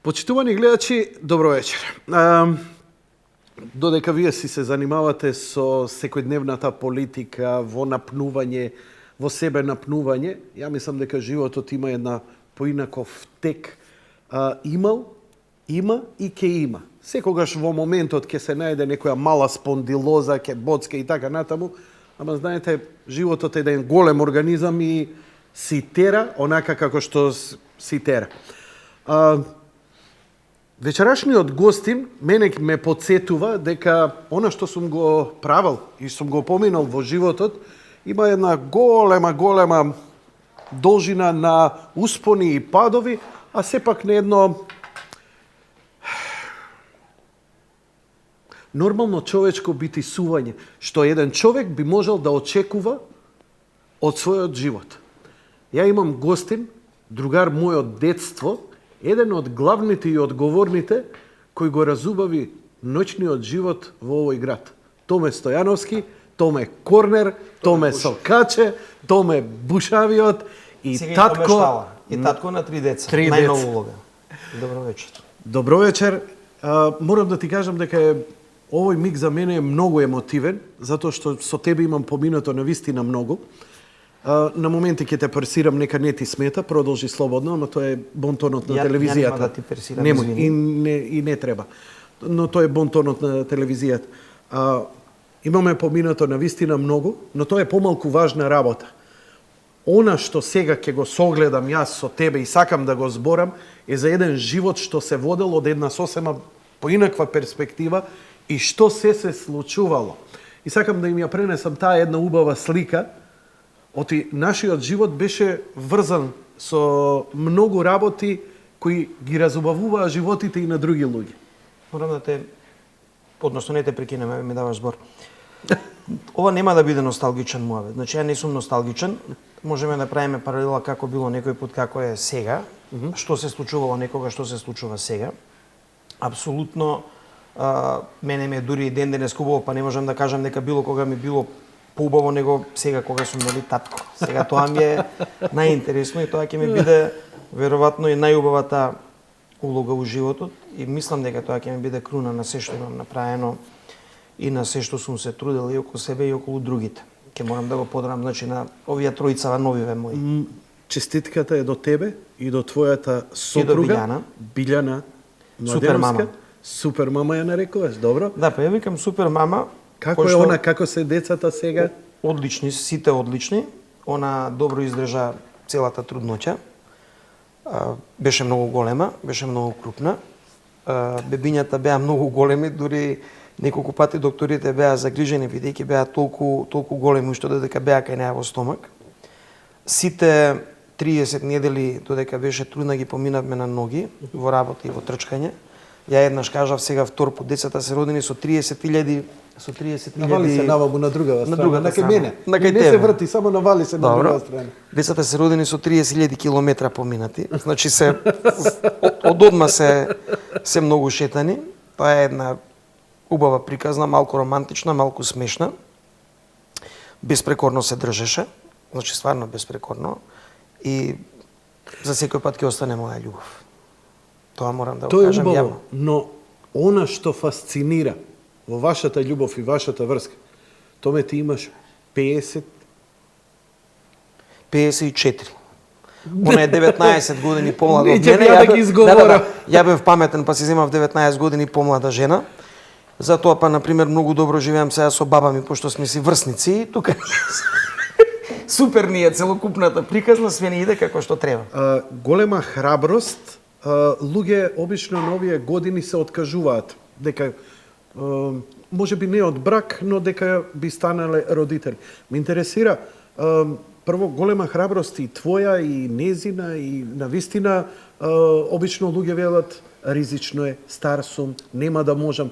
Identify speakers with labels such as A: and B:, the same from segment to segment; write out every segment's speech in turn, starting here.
A: Почитувани гледачи, добро вечер. Додека вие си се занимавате со секојдневната политика, во напнување, во себе напнување, ја мислам дека животот има една поинаков тек. Имал, има и ке има. Секогаш во моментот ќе се најде некоја мала спондилоза, ќе боцке и така натаму, ама знаете, животот е еден голем организам и си тера онака како што си тера. Вечерашниот гостин мене ме подсетува дека она што сум го правил и сум го поминал во животот има една голема должина на успони и падови, а сепак на едно нормално човечко битисување, што еден човек би можел да очекува од својот живот. Ја имам гостин, другар мој од детство, еден од главните и одговорните кој го разубави ноќниот живот во овој град. Томе Стојановски, Томе Корнер, Томе Сокаче, Томе Бушавиот и
B: сега
A: татко...
B: И татко на 3 деца.
A: Три
B: Најнова
A: деца.
B: улога. Добро вечер.
A: Добро вечер. Морам да ти кажам дека овој миг за мене е многу емотивен, затоа што со тебе имам поминато на вистина многу. На моменти ќе те персирам, нека не ти смета, продолжи слободно, ама тоа е бонтонот на телевизијата.
B: Ја нема да ти персирам,
A: Немој,
B: извини.
A: и не треба. Но тоа е бонтонот на телевизијата. Имаме поминато на вистина многу, но тоа е помалку важна работа. Она што сега ќе го согледам јас со тебе и сакам да го зборам, е за еден живот што се водел од една сосема поинаква перспектива и што се случувало. И сакам да им ја пренесам таа една убава слика. Оти нашиот живот беше врзан со многу работи кои ги разубавуваа животите и на други луѓе.
B: Морам да те, односно не те прекинеме, ми даваш збор. Ова нема да биде носталгичен муавет. Значи, ја не сум носталгичен. Можеме да правиме паралела како било некој пат, како е сега. Што се случувало некога, што се случува сега. Апсолутно, мене ме дури и ден денес хубаво, па не можам да кажам дека било кога ми било поубаво него сега кога сум нели татко. Сега тоа ми е најинтересно и тоа ќе ми биде веројатно и најубавата улога у животот и мислам дека тоа ќе ми биде круна на се што имам направено и на се што сум се трудел и околу себе и околу другите. Ќе морам да го подарам значи на овие тројца новиве мои.
A: Честитката е до тебе и до твојата сопруга Билјана
B: Супер мама.
A: Супер мама ја нарекуваш, добро?
B: Да, па ја викам супер мама.
A: Како е она, како се децата сега?
B: Одлични, сите одлични. Она добро издржа целата трудноќа. Беше многу голема, беше многу крупна. Бебињата беа многу големи, дури неколку пати докторите беа загрижени бидејќи беа толку големи што додека беа кај неа во стомак. Сите 30 недели додека беше трудна ги поминавме на ноги во работа и во трчкање. Ја еднаш кажав сега втор пат децата се родени со 30.000
A: Навали се наваму на другава страна, на кај мене.
B: На кај
A: не
B: тебе.
A: се врти, само навали се на другава страна.
B: Децата се родени со 30.000 километра поминати. Значи се од одма се многу шетани. Тоа е една убава приказна, малку романтична, малку смешна. Безпрекорно се држеше. Значи стварно безпрекорно и за секој пат ќе остане моја љубов. Тоа морам да го кажам јавно.
A: Тоа е убаво, но она што фасцинира во вашата љубов и вашата врска, томе ти имаш 54.
B: Она е 19 години помлада од
A: Не ќе
B: мене.
A: ја да ги изговорам.
B: Ја бев паметен, па си земав 19 години помлада жена. Затоа па на пример многу добро живеам сега со баба ми пошто сме си врсници и тука супер ни е целокупната приказна, све ни иде како што треба.
A: Голема храброст, луѓе обично на овие години се откажуваат дека може би не од брак, но дека би станале родители. Ме интересира прво голема храброст и твоја и незина и навистина обично луѓе велат ризично е, стар сум, нема да можам.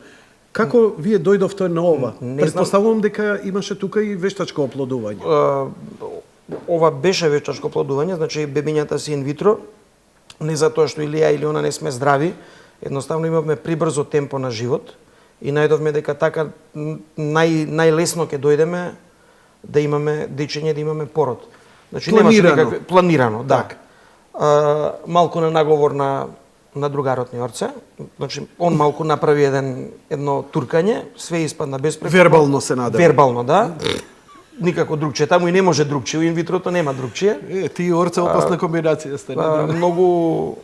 A: Како вие дојдовте на ова? Претпоставувам дека имаше тука и вештачко оплодување.
B: Ова беше вештачко оплодување, значи бебињата се инвитро, не затоа што или ја или она не сме здрави, едноставно имавме прибрзо темпо на живот и најдовме дека така најлесно ќе дојдеме да имаме дечење, да имаме пород. Значи
A: планирано.
B: Планирано, да. Малку на наговор на на другарот ни Орце. Значи, он малку направи едно туркање, све испадна безпрекорно.
A: Вербално се надева.
B: Вербално, да. Никако другче. Таму и не може другче. У инвитрото нема другче.
A: Ти и Орце опасна комбинација сте.
B: Многу...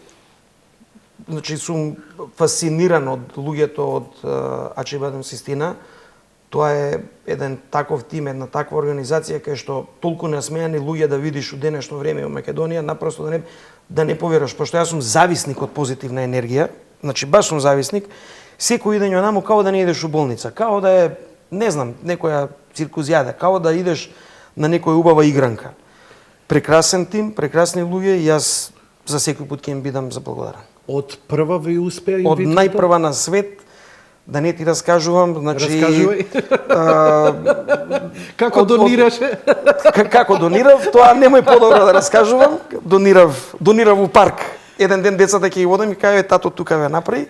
B: Значи, сум фасциниран од луѓето од Ачи Бадем Систина. Тоа е еден таков тим, една таква организација кај што толку насмејани луѓе да видиш у денешно време во Македонија, напросто да не поверуваш, пошто јас сум зависник од позитивна енергија, значи баш сум зависник, секој идење наму као да не идеш у болница, као да е, не знам, некоја циркузијада, као да идеш на некоја убава игранка. Прекрасен тим, прекрасни луѓе и јас за секој пат ќе им бидам заблагодарен.
A: Од прва ви успеа
B: Од
A: инвитрото?
B: најпрва на свет, да не ти раскажувам, значи...
A: Раскажувај. Како донираше?
B: Како донирав, тоа немој подобро да раскажувам. Донирав у парк. Еден ден децата ќе ги водам и кажа, тато тука ве направи.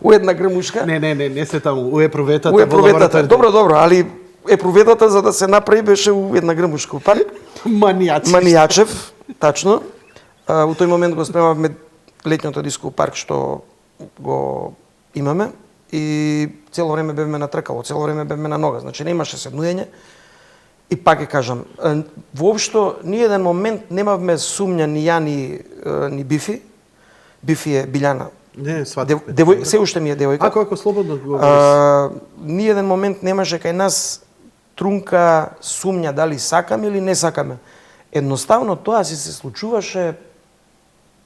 B: У една грмушка.
A: Не се таму, у епруветата.
B: У епруветата. Добро, али епруветата за да се направи беше у една грмушка у парк. Манијачев, тачно. У тој момент го спремавме летниот диско парк што го имаме и цело време бевме на тркало, цело време бевме на нога, значи немаше седнуење. И пак ќе кажам, воопшто ни еден момент немавме сумња ни ја ни Бифи. Бифи е Билјана.
A: Не, сватите.
B: Се уште ми е девојка.
A: Ако слободно говориш.
B: Ни еден момент немаше кај нас трунка сумња дали сакаме или не сакаме. Едноставно тоа се случуваше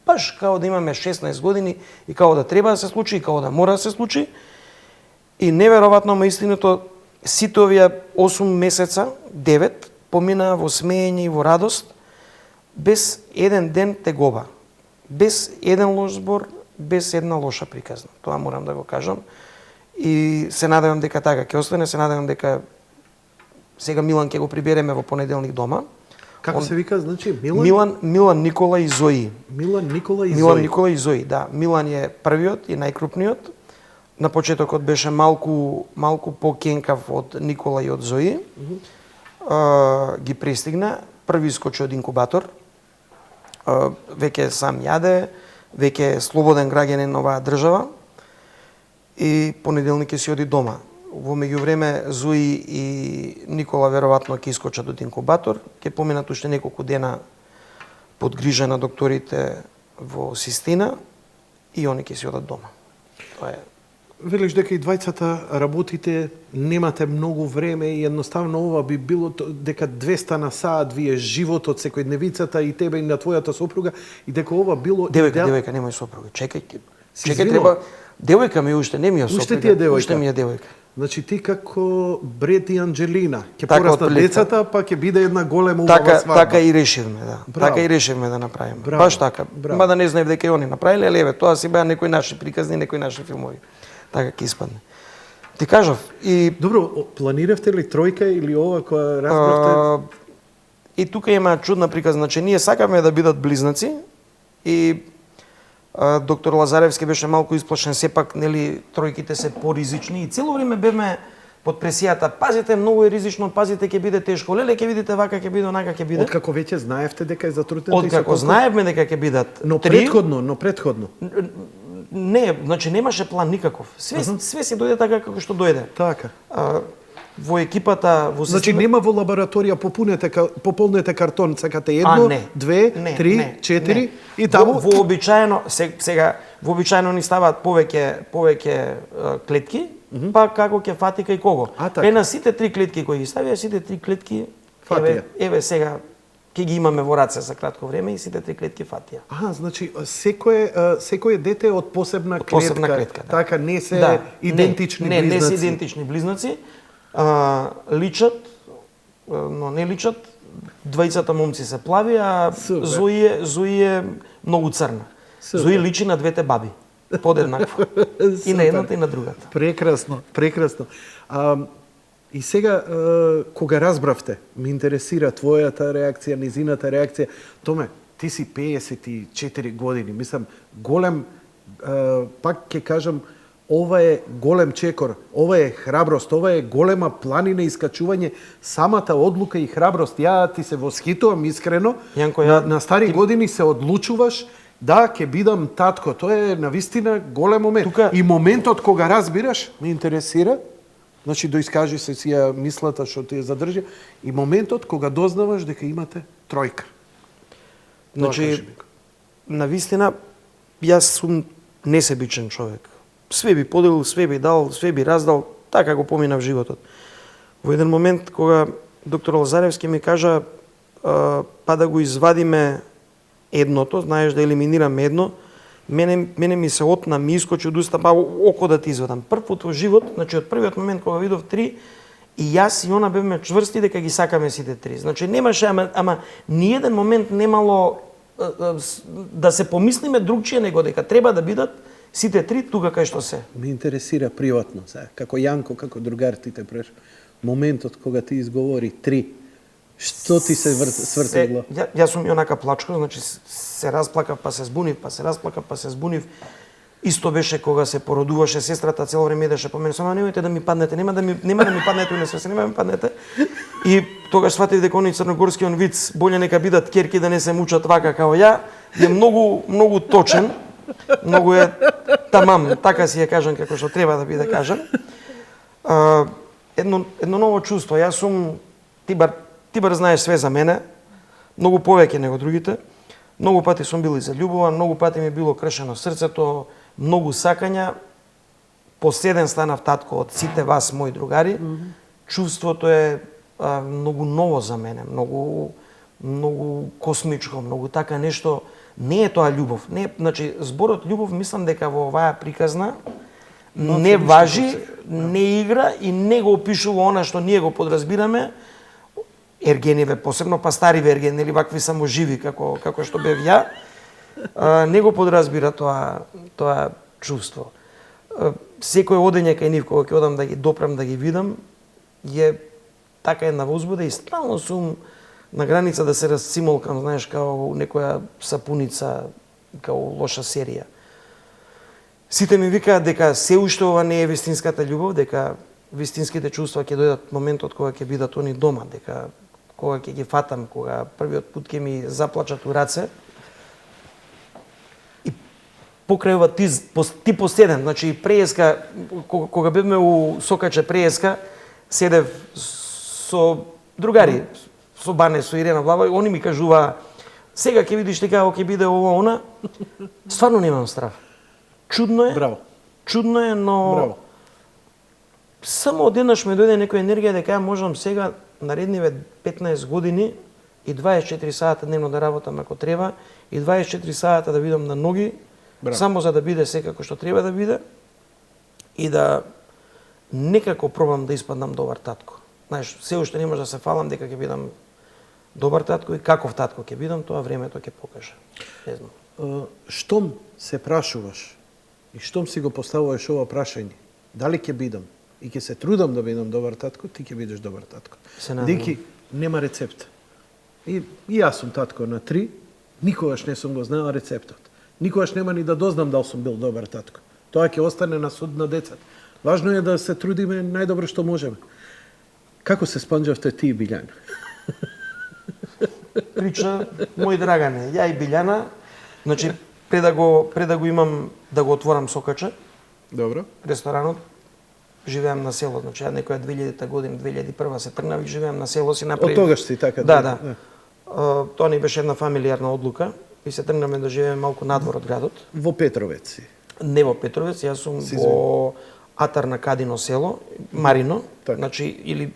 B: баш као да имаме 16 години и као да треба да се случи и као да мора да се случи. И неверојатно ма истиното, сите овие 8 месеца, 9, помина во смеење и во радост, без еден ден тегоба, без еден лош збор, без една лоша приказна. Тоа морам да го кажам. И се надевам дека така ќе остане, се надевам дека сега Милан ќе го прибереме во понеделник дома.
A: Како се вика, значи, Милан?
B: Милан, Никола и Зои.
A: Милан, Никола и Зои.
B: Милан, Никола и Зои, да. Милан е првиот и најкрупниот. На почетокот беше малку покенкав од Никола и од Зои. Ги пристигна. Први искочи од инкубатор. Веќе сам јаде, веќе е слободен граѓанин на оваа држава. И понеделник ќе си оди дома. Во меѓувреме Зои и Никола веројатно ќе искочат од инкубатор, ќе поминат уште неколку дена под грижа на докторите во Систина и они ќе си одат дома. Тоа е.
A: Велиш дека и двајцата работите, немате многу време и едноставно ова би било дека 200 на саат вие животот секојдневицата и тебе и на твојата сопруга и дека ова било
B: Девојка, немој сопруга. Чекај, треба девојка ми уште, не ми е сопруга.
A: Уште ти е девојка.
B: Уште ми е девојка.
A: Значи ти како Бред и Анџелина, ќе пораснат децата, па ќе биде една голема убава свадба.
B: Така и решивме, да.
A: Браво.
B: Така и решивме да направиме.
A: Браво.
B: Баш така.
A: Браво.
B: Мада не знаев дека и они направиле, али еве, тоа си беа некои наши приказни, некои наши филмови. Така ќе испадне. Ти кажав и
A: Добро, планиравте ли тројка или ова која разбравте?
B: И тука има чудна приказна, значи ние сакаме да бидат близнаци и доктор Лазаревски беше малку исплашен, сепак нели тројките се поризични и цело време бевме под пресијата. Пазите, многу е ризично, пазите, ќе биде тешко. Леле, ќе видите вака, ќе биде онака, ќе биде.
A: Откако веќе знаевте дека е затруднета?
B: Откако знаевме дека ќе бидат
A: но
B: три,
A: предходно.
B: Не, значи немаше план никаков. Све си дојде така како што дојде.
A: Така.
B: Во екипата, во
A: Значи нема во лабораторија пополнете картон, сакате едно, две, три, четири и таму
B: вообичаено сега вообичаено ни ставаат повеќе клетки, па како ќе фати кај кого. Кај на сите три клетки кои ги ставија, сите три клетки еве сега ќе ги имаме во раце за кратко време и сите три клетки фатија.
A: Значи секое дете од посебна клетка.
B: Да.
A: Така не се идентични близнаци.
B: Не се идентични близнаци. Личат, но не личат. Двајцата момци се плави, а Зои е многу црна. Зои личи на двете баби. Подеднакво. И на едната и на другата.
A: Прекрасно. И сега, кога разбравте, ме интересира твојата реакција, низината реакција. Томе, ти си 54 години, мислам, голем, пак ќе кажам, ова е голем чекор, ова е храброст, ова е голема планина искачување, самата одлука и храброст. Ја ти се восхитувам искрено,
B: Јанко,
A: на стари години се одлучуваш Да, ќе бидам татко, тоа е навистина голем момент.
B: Тука-
A: И моментот кога разбираш, ме интересира, значи доискажи се сија мислата што ти ја задржи, и моментот кога дознаваш дека имате тројка. Тоа кажи
B: Значи,
A: ми.
B: навистина, јас сум несебичен човек. Све би поделил, све би дал, све би раздал, така го поминав животот. Во еден момент, кога доктор Лазаревски ми кажа па да го извадиме едното, знаеш да елиминираме едно, мене ми се отна, ми искочи од уста, па око да ти извадам. Прв пат во живот, значи од првиот момент кога видов три, и јас и она бевме чврсти дека ги сакаме сите три. Значи немаше, ама ни еден момент немало да се помислиме другчие него дека треба да бидат сите три тука кај што се.
A: Ме интересира приватно, сега, како Јанко, како другар ти те преш. Моментот кога ти изговори три, што ти се сврти во глава?
B: Јас сум и онака плачко, значи се расплакав, па се збунив, па се расплакав, па се збунив. Исто беше кога се породуваше сестрата, цело време идеше по мене, само немојте да ми паднете, нема да ми паднете на свесе, нема да ми паднете. И тогаш сватив дека оној црногорскиот виц, боле нека бидат керки да не се мучат вака као ја, е многу точен, многу е тамам, така си ја кажам како што треба да биде кажан. Едно ново чувство, јас сум, Тибар знаеш све за мене, многу повеќе него другите. Многу пати сум бил и заљубуван, многу пати ми било кршено срцето, многу сакања. Последен станав татко од сите вас, мои другари. Чувството е многу ново за мене, многу космичко, многу така нешто. Не е тоа љубов. Не, значи, зборот љубов мислам дека во оваа приказна не важи, не игра и не го опишува она што ние го подразбираме. Ергениве посебно, па стариве ергени, нели вакви само живи како што бев ја, не го подразбира тоа чувство. Секој одење кај нив кога ќе одам да ги допрем, да ги видам, е така една возбуда и стално сум на граница да се расцимолкам, знаеш, као некоја сапуница, као лоша серија. Сите ми викаат дека се уште ова не е вистинската љубов, дека вистинските чувства ќе дојдат моментот кога ќе бидат они дома, дека кога ќе ги фатам, кога првиот пат ќе ми заплачат у раце. И покрај ова ти последен, значи прееска, кога бевме у Сокаче прееска, седев со другари, со Бане, со Ирена Блава, и они ми кажуваа, сега ќе видиш дека ќе биде ова, она. Стварно немам страв. Чудно е.
A: Браво.
B: Чудно е, но
A: Браво.
B: само одеднаш ме дојде некоја енергија дека ја можам сега наредниве 15 години и 24 сата дневно да работам ако треба и 24 сата да бидам на ноги,
A: Браво.
B: само за да биде секако што треба да биде и да некако пробам да испаднам добар татко. Знаеш, се уште не може да се фалам дека ќе бидам добар татко и каков татко ќе бидам, тоа времето ќе покаже. Не знам.
A: Штом се прашуваш и штом си го поставуваш ова прашање, дали ќе бидам и ќе се трудам да бидам добар татко, ти ќе бидеш добар татко.
B: Се надевам.
A: Деки нема рецепт. И јас сум татко на 3, никогаш не сум го знаел рецептот. Никогаш нема ни да дознам дали сум бил добар татко. Тоа ќе остане на суд на децата. Важно е да се трудиме најдобро што можеме. Како се спанџавте ти, Билјана?
B: Прича мој Драгане, ја и Билјана, значи пред да го имам да го отворам Сокаче,
A: Добро.
B: ресторанот, живеам на село, значи ја некоја 2000 година, 2001 се тргнав и живеам на село, си направив.
A: Од тогаш си така?
B: Да. Тоа ни беше една фамилиарна одлука и се тргнаме да живееме малку надвор од градот.
A: Во Петровец си.
B: Не во Петровец, јас сум во Атар на Кадино село, Марино,
A: така.
B: значи или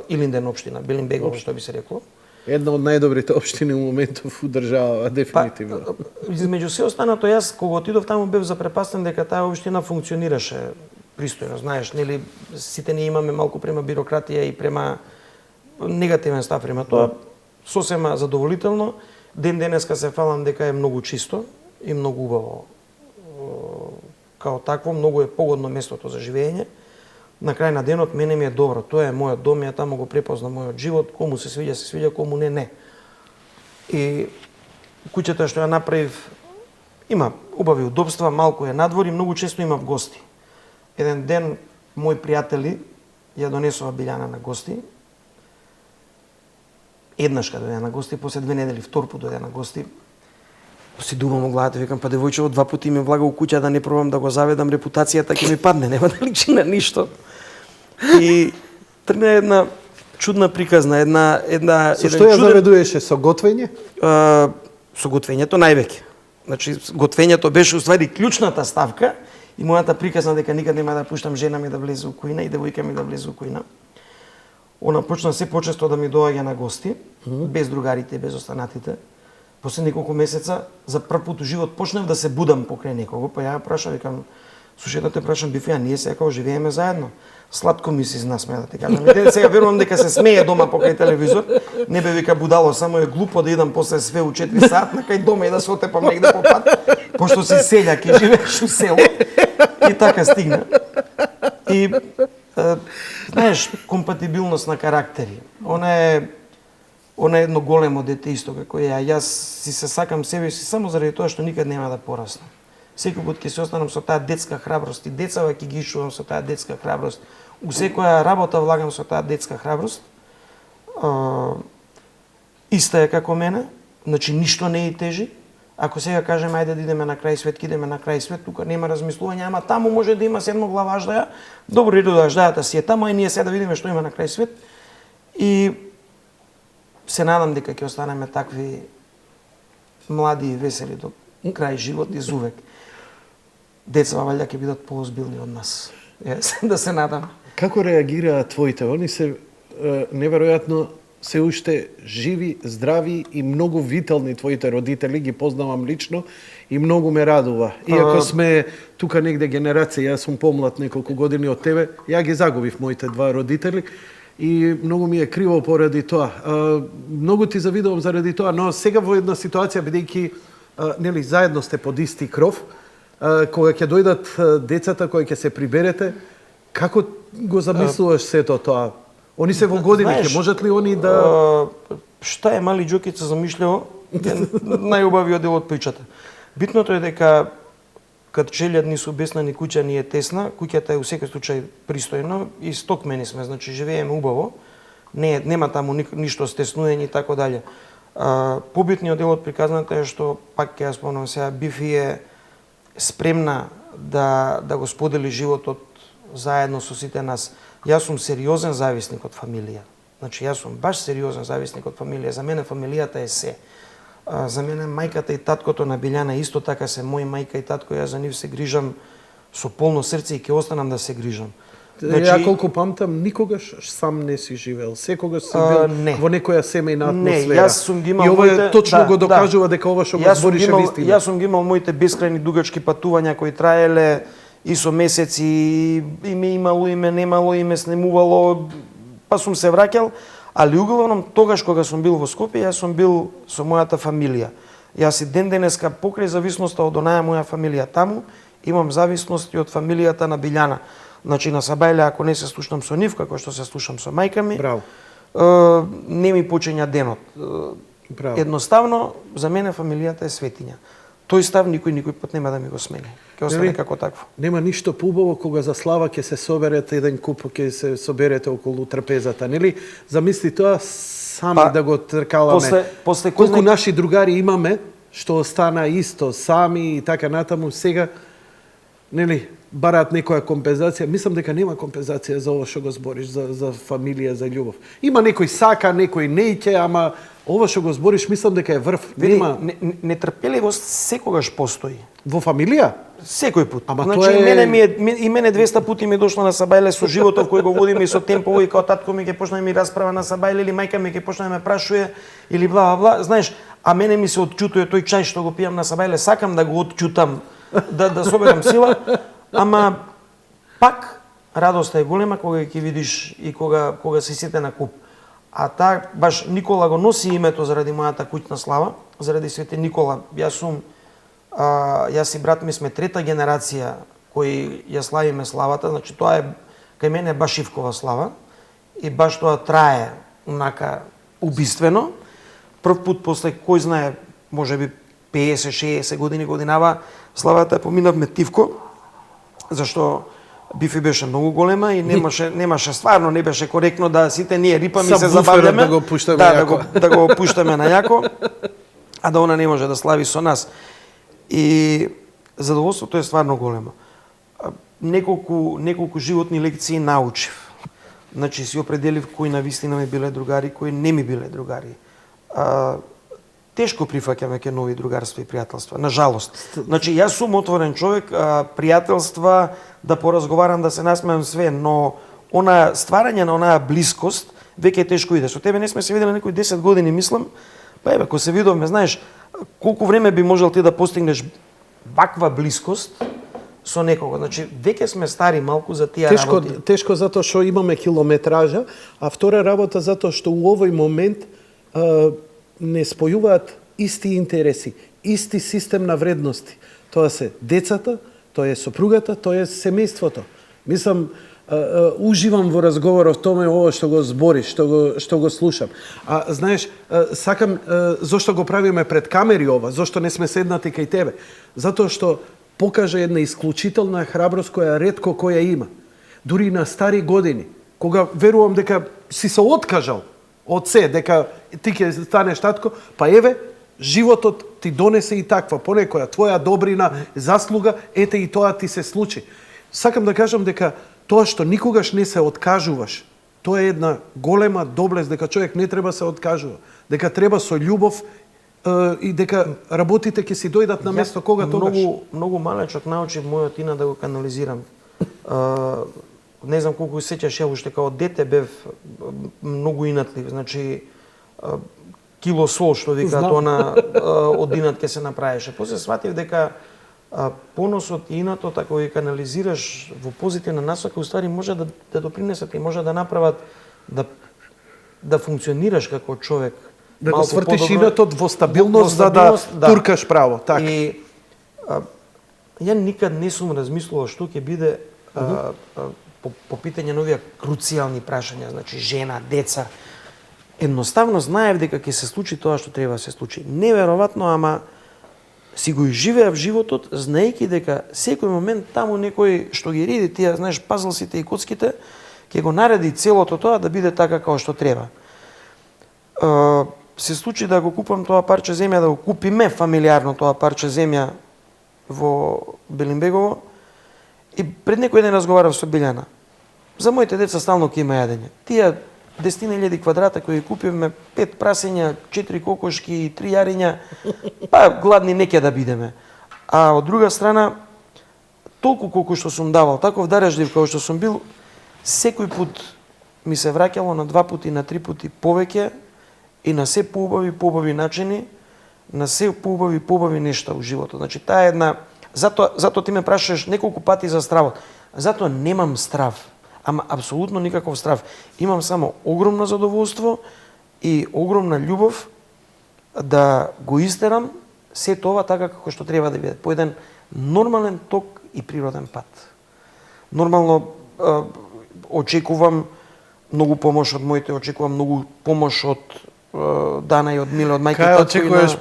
B: Илинден општина, Белинбегово што би се рекло.
A: Една од најдобрите општини у моментов у држава, дефинитивно.
B: Измеѓу се останато, јас кога отидов таму бев запрепастен дека таа општина функционираше пристојно, знаеш, нели сите ние имаме малку према бирократија и према негативен став према тоа, сосема задоволително. Ден денеска се фалам дека е многу чисто и многу убаво. Као такво, многу е погодно местото за живење. На крај на денот мене ми е добро, тоа е мојот дом, ја таму го препознам мојот живот, кому се свиѓа, кому не. И куќата што ја направив има убави удобства, малку е надвор и многу често имав гости. Еден ден мои пријатели ја донесува Билјана на гости. Еднаш кога дојде на гости, после 2 недели втор пат дојде на гости. си думам во главата, викам, па девојчево 2 пати ми влага у куќа да не пробам да го заведам, репутацијата ќе ми падне, нема да личи на ништо. И тргна една чудна приказна,
A: Со што ја заведуваше, со готвење?
B: Со готвењето највеќе. Значи, готвењето беше уствари клучната ставка и мојата приказна дека никад нема да пуштам жена ми да влезе у кујна и девојка ми да влезе у кујна. Она почна се почесто да ми доаѓа на гости, без другарите, без останатите. После неколку месеца, за прв пат у живот почнав да се будам покрај некого, па ја прашав, викам, слушај да те прашам, Бифија, ние сега живееме заедно. Сладко ми се изнасме, да те кажам. И сега верувам дека се смее дома покрај телевизор. Не бе, вика, будало, само е глупо да идам после све у 4 сат на кај дома и да се отепам негде по пат, пошто си селјак и живееш у село. И така стигна. И знаеш, компатибилност на карактери. Она е едно големо дете исто како ја. Јас си се сакам себе си само заради тоа што никад нема да пораснам. Секој пат ќе се останам со таа детска храброст и децава ќе ги шувам со таа детска храброст. У секоја работа влагам со таа детска храброст. Иста е како мене, значи ништо не е тежи. Ако сега кажем ајде да идеме на крај свет, идеме на крај свет, тука нема размислување, ама таму може да има седмоглава аждаја. Добро, иду да аждајата си е таму, а ние сега да видиме што има на крај свет. И се надам дека ќе останеме такви млади и весели до крај живот и зувек. Децава валја ќе бидат поозбилни од нас. Да се надам.
A: Како реагираат твоите? Они се неверојатно се уште живи, здрави и многу вителни твоите родители, ги познавам лично и многу ме радува. Иако сме тука негде генерација, јас сум помлад неколку години од тебе, ја ги загубив моите 2 родители и многу ми е криво поради тоа. Многу ти завидувам заради тоа, но сега во една ситуација, бидејќи нели заедно сте под исти кров, кога ќе дојдат децата, кога ќе се приберете, како го замислуваш сето тоа? Они се во години, ќе можат ли они да...
B: Шта е мали џокица замишљаво, најубавиот дел од причата. Битното е дека кад челјат ни се обеснани, куќа ни е тесна, куќата е у секој случај пристојно и стокмени сме, значи живееме убаво, нема таму ништо стеснување и така дале. Побитниот дел од приказната е што, пак ќе ја спомнам сега, Бифи е спремна да го сподели животот заедно со сите нас. Јас сум сериозен зависник од фамилија. Значи, јас сум баш сериозен зависник од фамилија. За мене фамилијата е се. За мене мајката и таткото на Билјана исто така се мои мајка и татко. Јас за нив се грижам со полно срце и ќе останам да се грижам.
A: Значи, ја колку памтам, никогаш сам не си живеел. Секогаш си бил во некоја семејна атмосфера.
B: Не, јас сум ги имал
A: и ова точно го докажува дека ова што го збориш е вистина.
B: Јас сум ги имал моите бескрајни дугачки патувања кои траеле и со месеци, и ме имало, и ме немало, и ме снемувало, па сум се враќал, али углавном тогаш кога сум бил во Скопје, јас сум бил со мојата фамилија. Јас и ден денеска покрај зависноста од онаја моја фамилија таму, имам зависности од фамилијата на Билјана. Значи на Сабајле, ако не се слушам со нив, како што се слушам со мајка ми, не ми почиња денот.
A: Браво.
B: Едноставно, за мене фамилијата е светиња. Тој став никој пат нема да ми го смени. Ќе остане како такво.
A: Нема ништо поубаво кога за слава ќе се соберете еден куп, ќе се соберете околу трпезата, нели? Замисли тоа сами да го тркаламе.
B: После
A: колку наши другари имаме што остана исто сами и така натаму, сега нели бараат некоја компензација. Мислам дека нема компензација за ова што го збориш, за фамилија, за љубов. Има некој сака, некој не ќе, ама ова што го збориш, мислам дека е врв.
B: Нема нетрпеливост секогаш постои.
A: Во фамилија?
B: Секој пат.
A: Ама
B: значи мене 200 пати ми дошло на Сабајле со животот кој го водиме и со темпово и као татко ми ќе почне ми расправа на Сабајле или мајка ми ќе почне да ме прашува или бла бла, знаеш, а мене ми се отчутува тој чај што го пијам на Сабајле, сакам да го отчутам, да соберам сила, ама пак радоста е голема кога ќе видиш и кога се сите на куп. А таа баш Никола го носи името заради мојата куќна слава, заради Свети Никола. Јас и брат ми сме 3-та генерација кои ја славиме славата, значи тоа е кај мене баш Ивкова слава и баш тоа трае онака убиствено. Прв пат после кој знае, можеби 50-60 годинава, славата поминавме Тивко, зашто Бифи беше многу голема и немаше стварно, не беше коректно да сите ние рипаме и се забавляме.
A: Да го пуштаме
B: да го пуштаме на јако. а да она не може да слави со нас. И задоволството е стварно големо. Неколку животни лекции научив. Значи си определив кои навистина ми биле другари, кои не ми биле другари. Тешко прифаќаме ке нови другарства и пријателства, на жалост. Значи јас сум отворен човек, пријателства, да поразговарам, да се насмеам све, но она стварање на онаа блискост веќе е тешко иде. Со тебе не сме се виделе некои 10 години, мислам. Па еве, кога се видовме, знаеш, колку време би можел ти да постигнеш ваква блискост со некого. Значи, веќе сме стари малку за тие работи.
A: Тешко затоа што имаме километража, а втора работа затоа што у овој момент не спојуваат исти интереси, исти систем на вредности. Тоа се децата, тоа е сопругата, тоа е семејството. Мислам, уживам во разговорот томе ово што го збориш, што го слушам. А знаеш, сакам зошто го правиме пред камери ова, зошто не сме седнати кај тебе? Затоа што покажа една исклучителна храброст која ретко која има. Дури на стари години, кога верувам дека си се откажал од се, дека ти ќе станеш татко, па еве, животот ти донесе и таква, понекоја твоја добрина, заслуга, ете и тоа ти се случи. Сакам да кажам дека тоа што никогаш не се откажуваш, тоа е една голема доблест, дека човек не треба се откажува, дека треба со љубов и дека работите ќе си дојдат на место кога тогаш.
B: Многу малечок научив мојот ина да го канализирам. Не знам колку се сеќаш, ја уште као дете бев многу инатлив, значи кило сол што викаат она од инат ќе се направеше. После сватив дека поносот и инатот ако ги канализираш во позитивна насока, уствари може да допринесат и може да направат да функционираш како човек.
A: Да го свртиш инатот во стабилност, за да туркаш право. Так.
B: И ја никад не сум размислувал што ќе биде по питање на овие круцијални прашања, значи жена, деца. Едноставно знаев дека ќе се случи тоа што треба да се случи. Неверојатно, ама си го изживеав животот, знаејќи дека секој момент таму некој што ги реди тие, знаеш, пазлсите и коцките, ќе го нареди целото тоа да биде така како што треба. Се случи да го купам тоа парче земја, да го купиме фамилиарно тоа парче земја во Белинбегово, и пред некој ден разговарав со Билјана. За моите деца стално ќе има јадење. Тие 10.000 квадрата кои купивме, 5 прасења, 4 кокошки и 3 јариња, па гладни не ќе да бидеме. А од друга страна, толку колку што сум давал, таков дарежлив како што сум бил, секој пат ми се враќало на 2 пати, на 3 пати повеќе и на се поубави начини, на се поубави нешта во животот. Значи, таа е една... Затоа ти ме прашаш неколку пати за стравот. Затоа немам страв. Ама апсолутно никаков страв. Имам само огромно задоволство и огромна љубов да го истерам се тоа така како што треба да биде. По еден нормален ток и природен пат. Нормално очекувам многу помош од моите, очекувам многу помош од Дана и од Миле, од мајка.
A: Кај очекуваш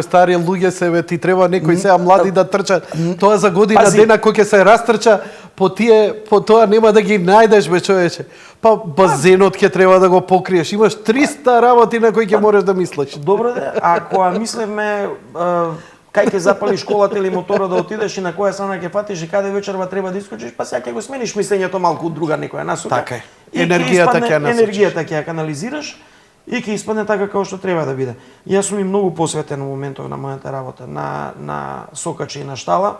A: стари луѓе себе, ти треба некои сега млади да трчат. Тоа за година дена кој ќе се растрча, по тоа нема да ги најдеш, бе човече. Па базенот ќе треба да го покриеш. Имаш 300 работи на кои ќе можеш да мислиш.
B: Добро де, ако мислевме кај ќе запали школата или моторот да отидеш и на која страна ќе фатиш и каде вечерва треба да искочиш, па сега ќе го смениш мислењето малку од друга некоја насока.
A: Така е. Енергијата
B: ќе ја канализираш и ќе испадне така како што треба да биде. Јас сум и многу посветен во моментов на мојата работа, на Сокаче и на Штала.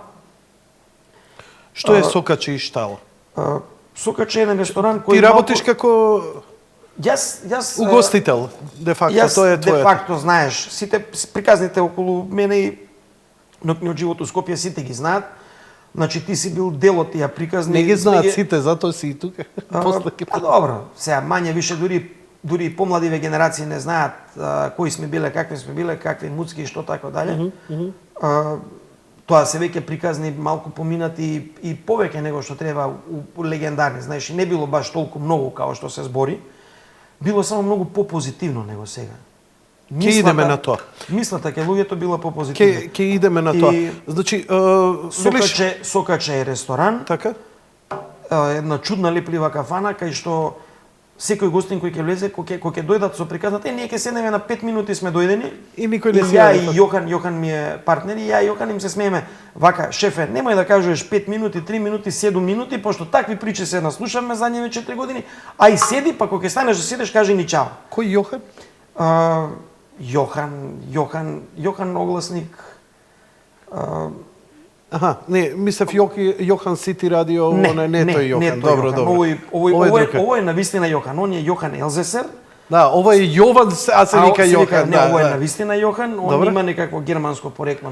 A: Што е Сокаче и Штала?
B: Сокаче е еден ресторан кој...
A: Ти работиш како...
B: Јас
A: угостител, де факто, тоа е твоето.
B: Де факто, знаеш, сите приказните околу мене и од живото Скопје сите ги знаат. Значи ти си бил дел од тие приказни.
A: Не ги знаат сите, затоа си и тука.
B: Добро, сега мање више дури и помладиве генерации не знаат кои сме биле, какви муцки и што тако дале. Тоа се веќе приказни малку поминати и повеќе него што треба у легендарни, знаеш, не било баш толку многу како што се збори. Било само многу попозитивно него сега.
A: Ќе идеме на тоа.
B: Мислата ке луѓето била попозитивно.
A: Ќе идеме на тоа. Значи,
B: Сокаче е ресторан.
A: Така?
B: Една чудна леплива кафана кај што секој гостин кој ќе влезе, кој ќе дојдат со приказната, ние ќе седнеме на 5 минути сме дојдени.
A: И никој не
B: и
A: си
B: ја
A: јави.
B: и Јохан ми е партнер и ја и Јохан им се смееме. Вака, шефе, немој да кажеш 5 минути, 3 минути, 7 минути, пошто такви причи се наслушавме задниве 4 години, а и седи, па кога ќе станеш да седеш, кажи ни чао.
A: Кој Јохан?
B: Јохан огласник.
A: Аха, не, мислев Јохан Сити радио, не тој Јохан. Добро.
B: Ово е навистина Јохан. Он е Јохан Елзесер.
A: Да, ова е Јован, а се вика Јохан.
B: Не, ово е навистина Јохан. Он
A: Добре.
B: има некакво германско порекло,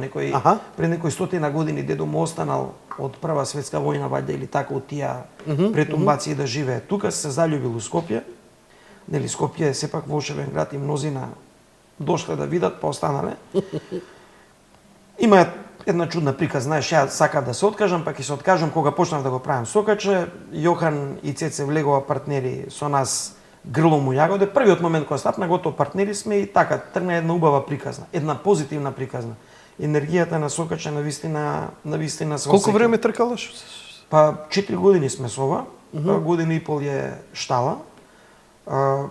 B: пред некои стотина години дедо му останал од Прва светска војна вајде или така од тие претумбации да живее. Тука се заљубил у Скопје. Нели Скопје е сепак волшебен град и мнозина дошле да видат, па останале. Има една чудна приказ, знаеш, ја сакав да се откажам, па ќе се откажам кога почнав да го правам сокаче. Јохан и Цеце влегува партнери со нас грлом у јагоде. Првиот момент кога стапна, готово партнери сме и така тргна една убава приказна, една позитивна приказна. Енергијата на сокаче навистина се
A: Колку време тркалаш?
B: Па 4 години сме со ова. Година и пол е штала.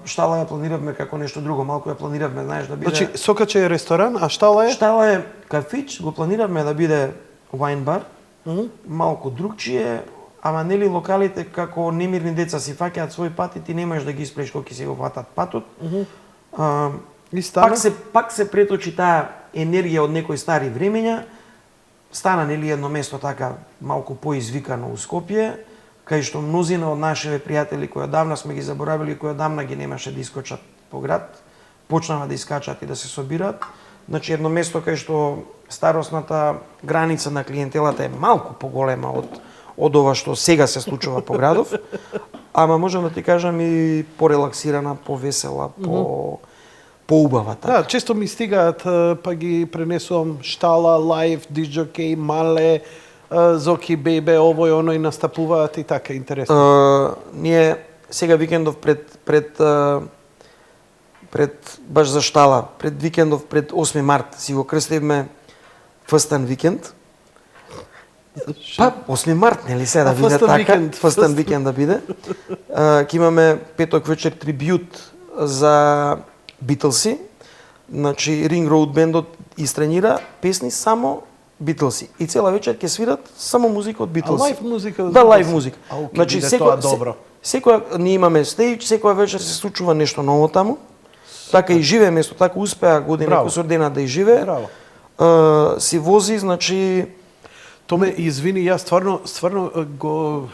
B: Штала ја планиравме како нешто друго, малку ја планиравме, знаеш, да биде.
A: Значи, сокаче е ресторан, а штала е?
B: Штала е кафич, го планиравме да биде вајн бар, малку другчие, ама нели локалите како немирни деца си фаќаат свој пат и ти немаш да ги исплеш кога ќе си го фатат патот.
A: И стана?
B: Пак се преточи таа енергија од некои стари времења. Стана нели едно место така малку поизвикано у Скопје, кај што мнозина од нашите пријатели кои одамна сме ги заборавили, кои одамна ги немаше да искочат по град, почнаа да искачат и да се собираат. Значи едно место кај што старосната граница на клиентелата е малку поголема од ова што сега се случува по градов, ама можам да ти кажам и порелаксирана, повесела, поубава така.
A: Да, често ми стигаат, па ги пренесувам штала, лайв, диджокей, мале, Зоки, Бебе, овој, оној настапуваат и така, интересно.
B: Ние сега викендов пред баш за штала, пред викендов пред 8 март си го крстивме фстан викенд. Па 8 март, нели се да биде така? Фстан викенд да биде. Ќе имаме петок вечер трибјут за Битлси. Значи Ring Road бендот истренира песни само Битлси. И цела вечер ќе свират само музика од Битлси.
A: А лайв музика?
B: Да, лайв музика.
A: Значи
B: секоја ние имаме стејдж, секоја вечер се случува нешто ново таму. Така и живее место, така успеа година Косордена да и живее. Си вози, значи
A: Томе, извини, јас стварно го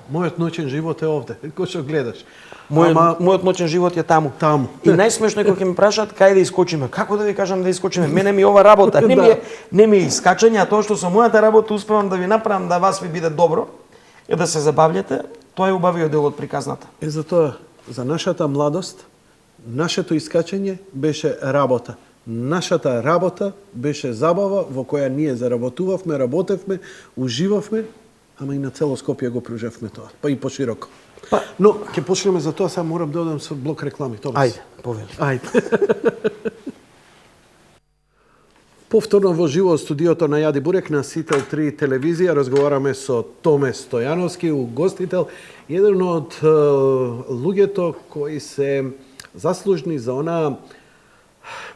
A: мојот ноќен живот е овде. Кој што гледаш?
B: Мојот ноќен живот е таму. И најсмешно е кога ќе ме прашаат кај да искочиме. Како да ви кажам да искочиме? Мене ми ова работа, не ми искачање, а тоа што со мојата работа успевам да ви направам да вас ви биде добро и да се забавljате, тоа е убавиот дел од приказната.
A: Затоа за нашата младост, нашето искачање беше работа. Нашата работа беше забава во која ние заработувавме, работевме, уживавме, ама и на цело Скопје го пружевме тоа, па и пошироко. Но ќе почнеме за тоа, сега морам да одам со блок реклами.
B: Ајде, повели.
A: Ајде. Повторно во живо од студиото на Јади Бурек на Сител 3 телевизија разговараме со Томе Стојановски, угостител, еден од луѓето кои се заслужни за она.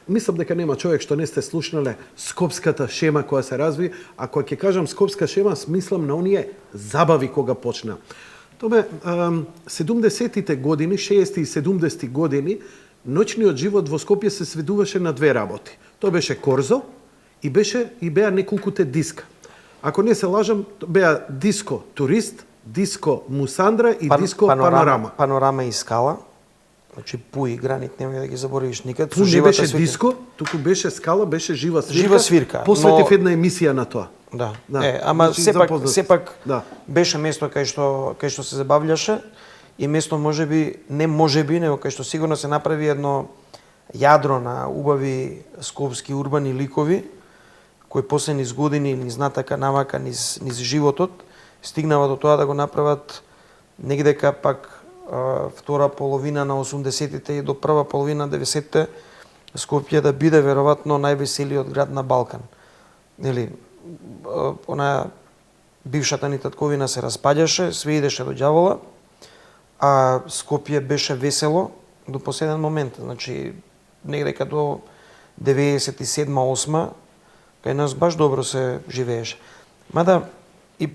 A: Мислам дека нема човек што не сте слушнале скопската шема која се разви, а кога ќе кажам скопска шема, смислам на оние забави кога почна. Томе, 70-тите години, 60 и 70 години, ноќниот живот во Скопје се сведуваше на две работи. Тоа беше Корзо и беа неколкуте диска. Ако не се лажам, беа диско Турист, диско Мусандра и диско Панорама.
B: Панорама и Скала. Значи Пуи, Гранит, немој да ги заборавиш никад.
A: Пу не беше диско, туку беше Скала, беше жива свирка.
B: Жива свирка.
A: Посветив една емисија на тоа.
B: Да. Ама сепак беше место кај што се забавляше и место него кај што сигурно се направи едно јадро на убави скопски урбани ликови кои после низ години, низ натака навака, низ животот стигнава до тоа да го направат негдека пак втора половина на 80-тите и до прва половина на 90-те Скопје да биде веројатно највеселиот град на Балкан. Нели, она бившата ни татковина се распаѓаше, све идеше до ѓавола, а Скопје беше весело до последен момент. Значи, негде до 97-8, кај нас баш добро се живееше. Мада и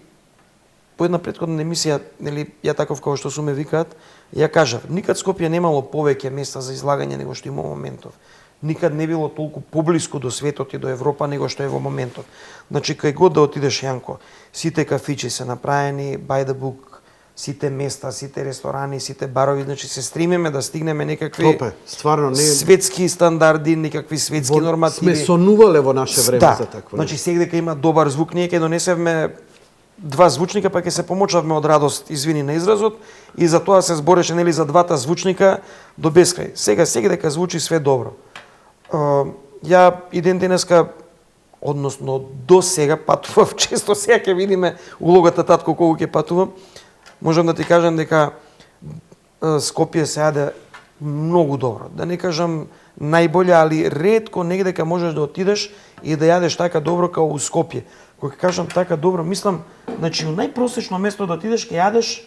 B: по една претходна емисија, нели, ја таков како што су ме викаат, ја кажав, никад Скопје немало повеќе места за излагање него што има во моментов. Никад не било толку поблиску до светот и до Европа него што е во моментов. Значи, кај год да отидеш, Јанко, сите кафичи се направени by the book, сите места, сите ресторани, сите барови, значи се стримиме да стигнеме некакви
A: Топе, стварно не
B: светски стандарди, некакви светски нормативи.
A: Сме сонувале во наше време
B: да,
A: за такво.
B: Значи сега дека има добар звук, ние ќе донесевме 2 звучника, па ќе се помочавме од радост, извини на изразот, и за тоа се збореше, нели, за 2 звучника до бескрај. Сега дека звучи све добро. Ја и ден денеска, односно до сега патував често, сега ќе видиме улогата татко колку ќе патувам. Можам да ти кажам дека Скопје се јаде многу добро. Да не кажам најболje, али ретко негде кај можеш да отидеш и да јадеш така добро како у Скопје. Кога кажам така добро, мислам, значи у најпросечно место да отидеш ќе јадеш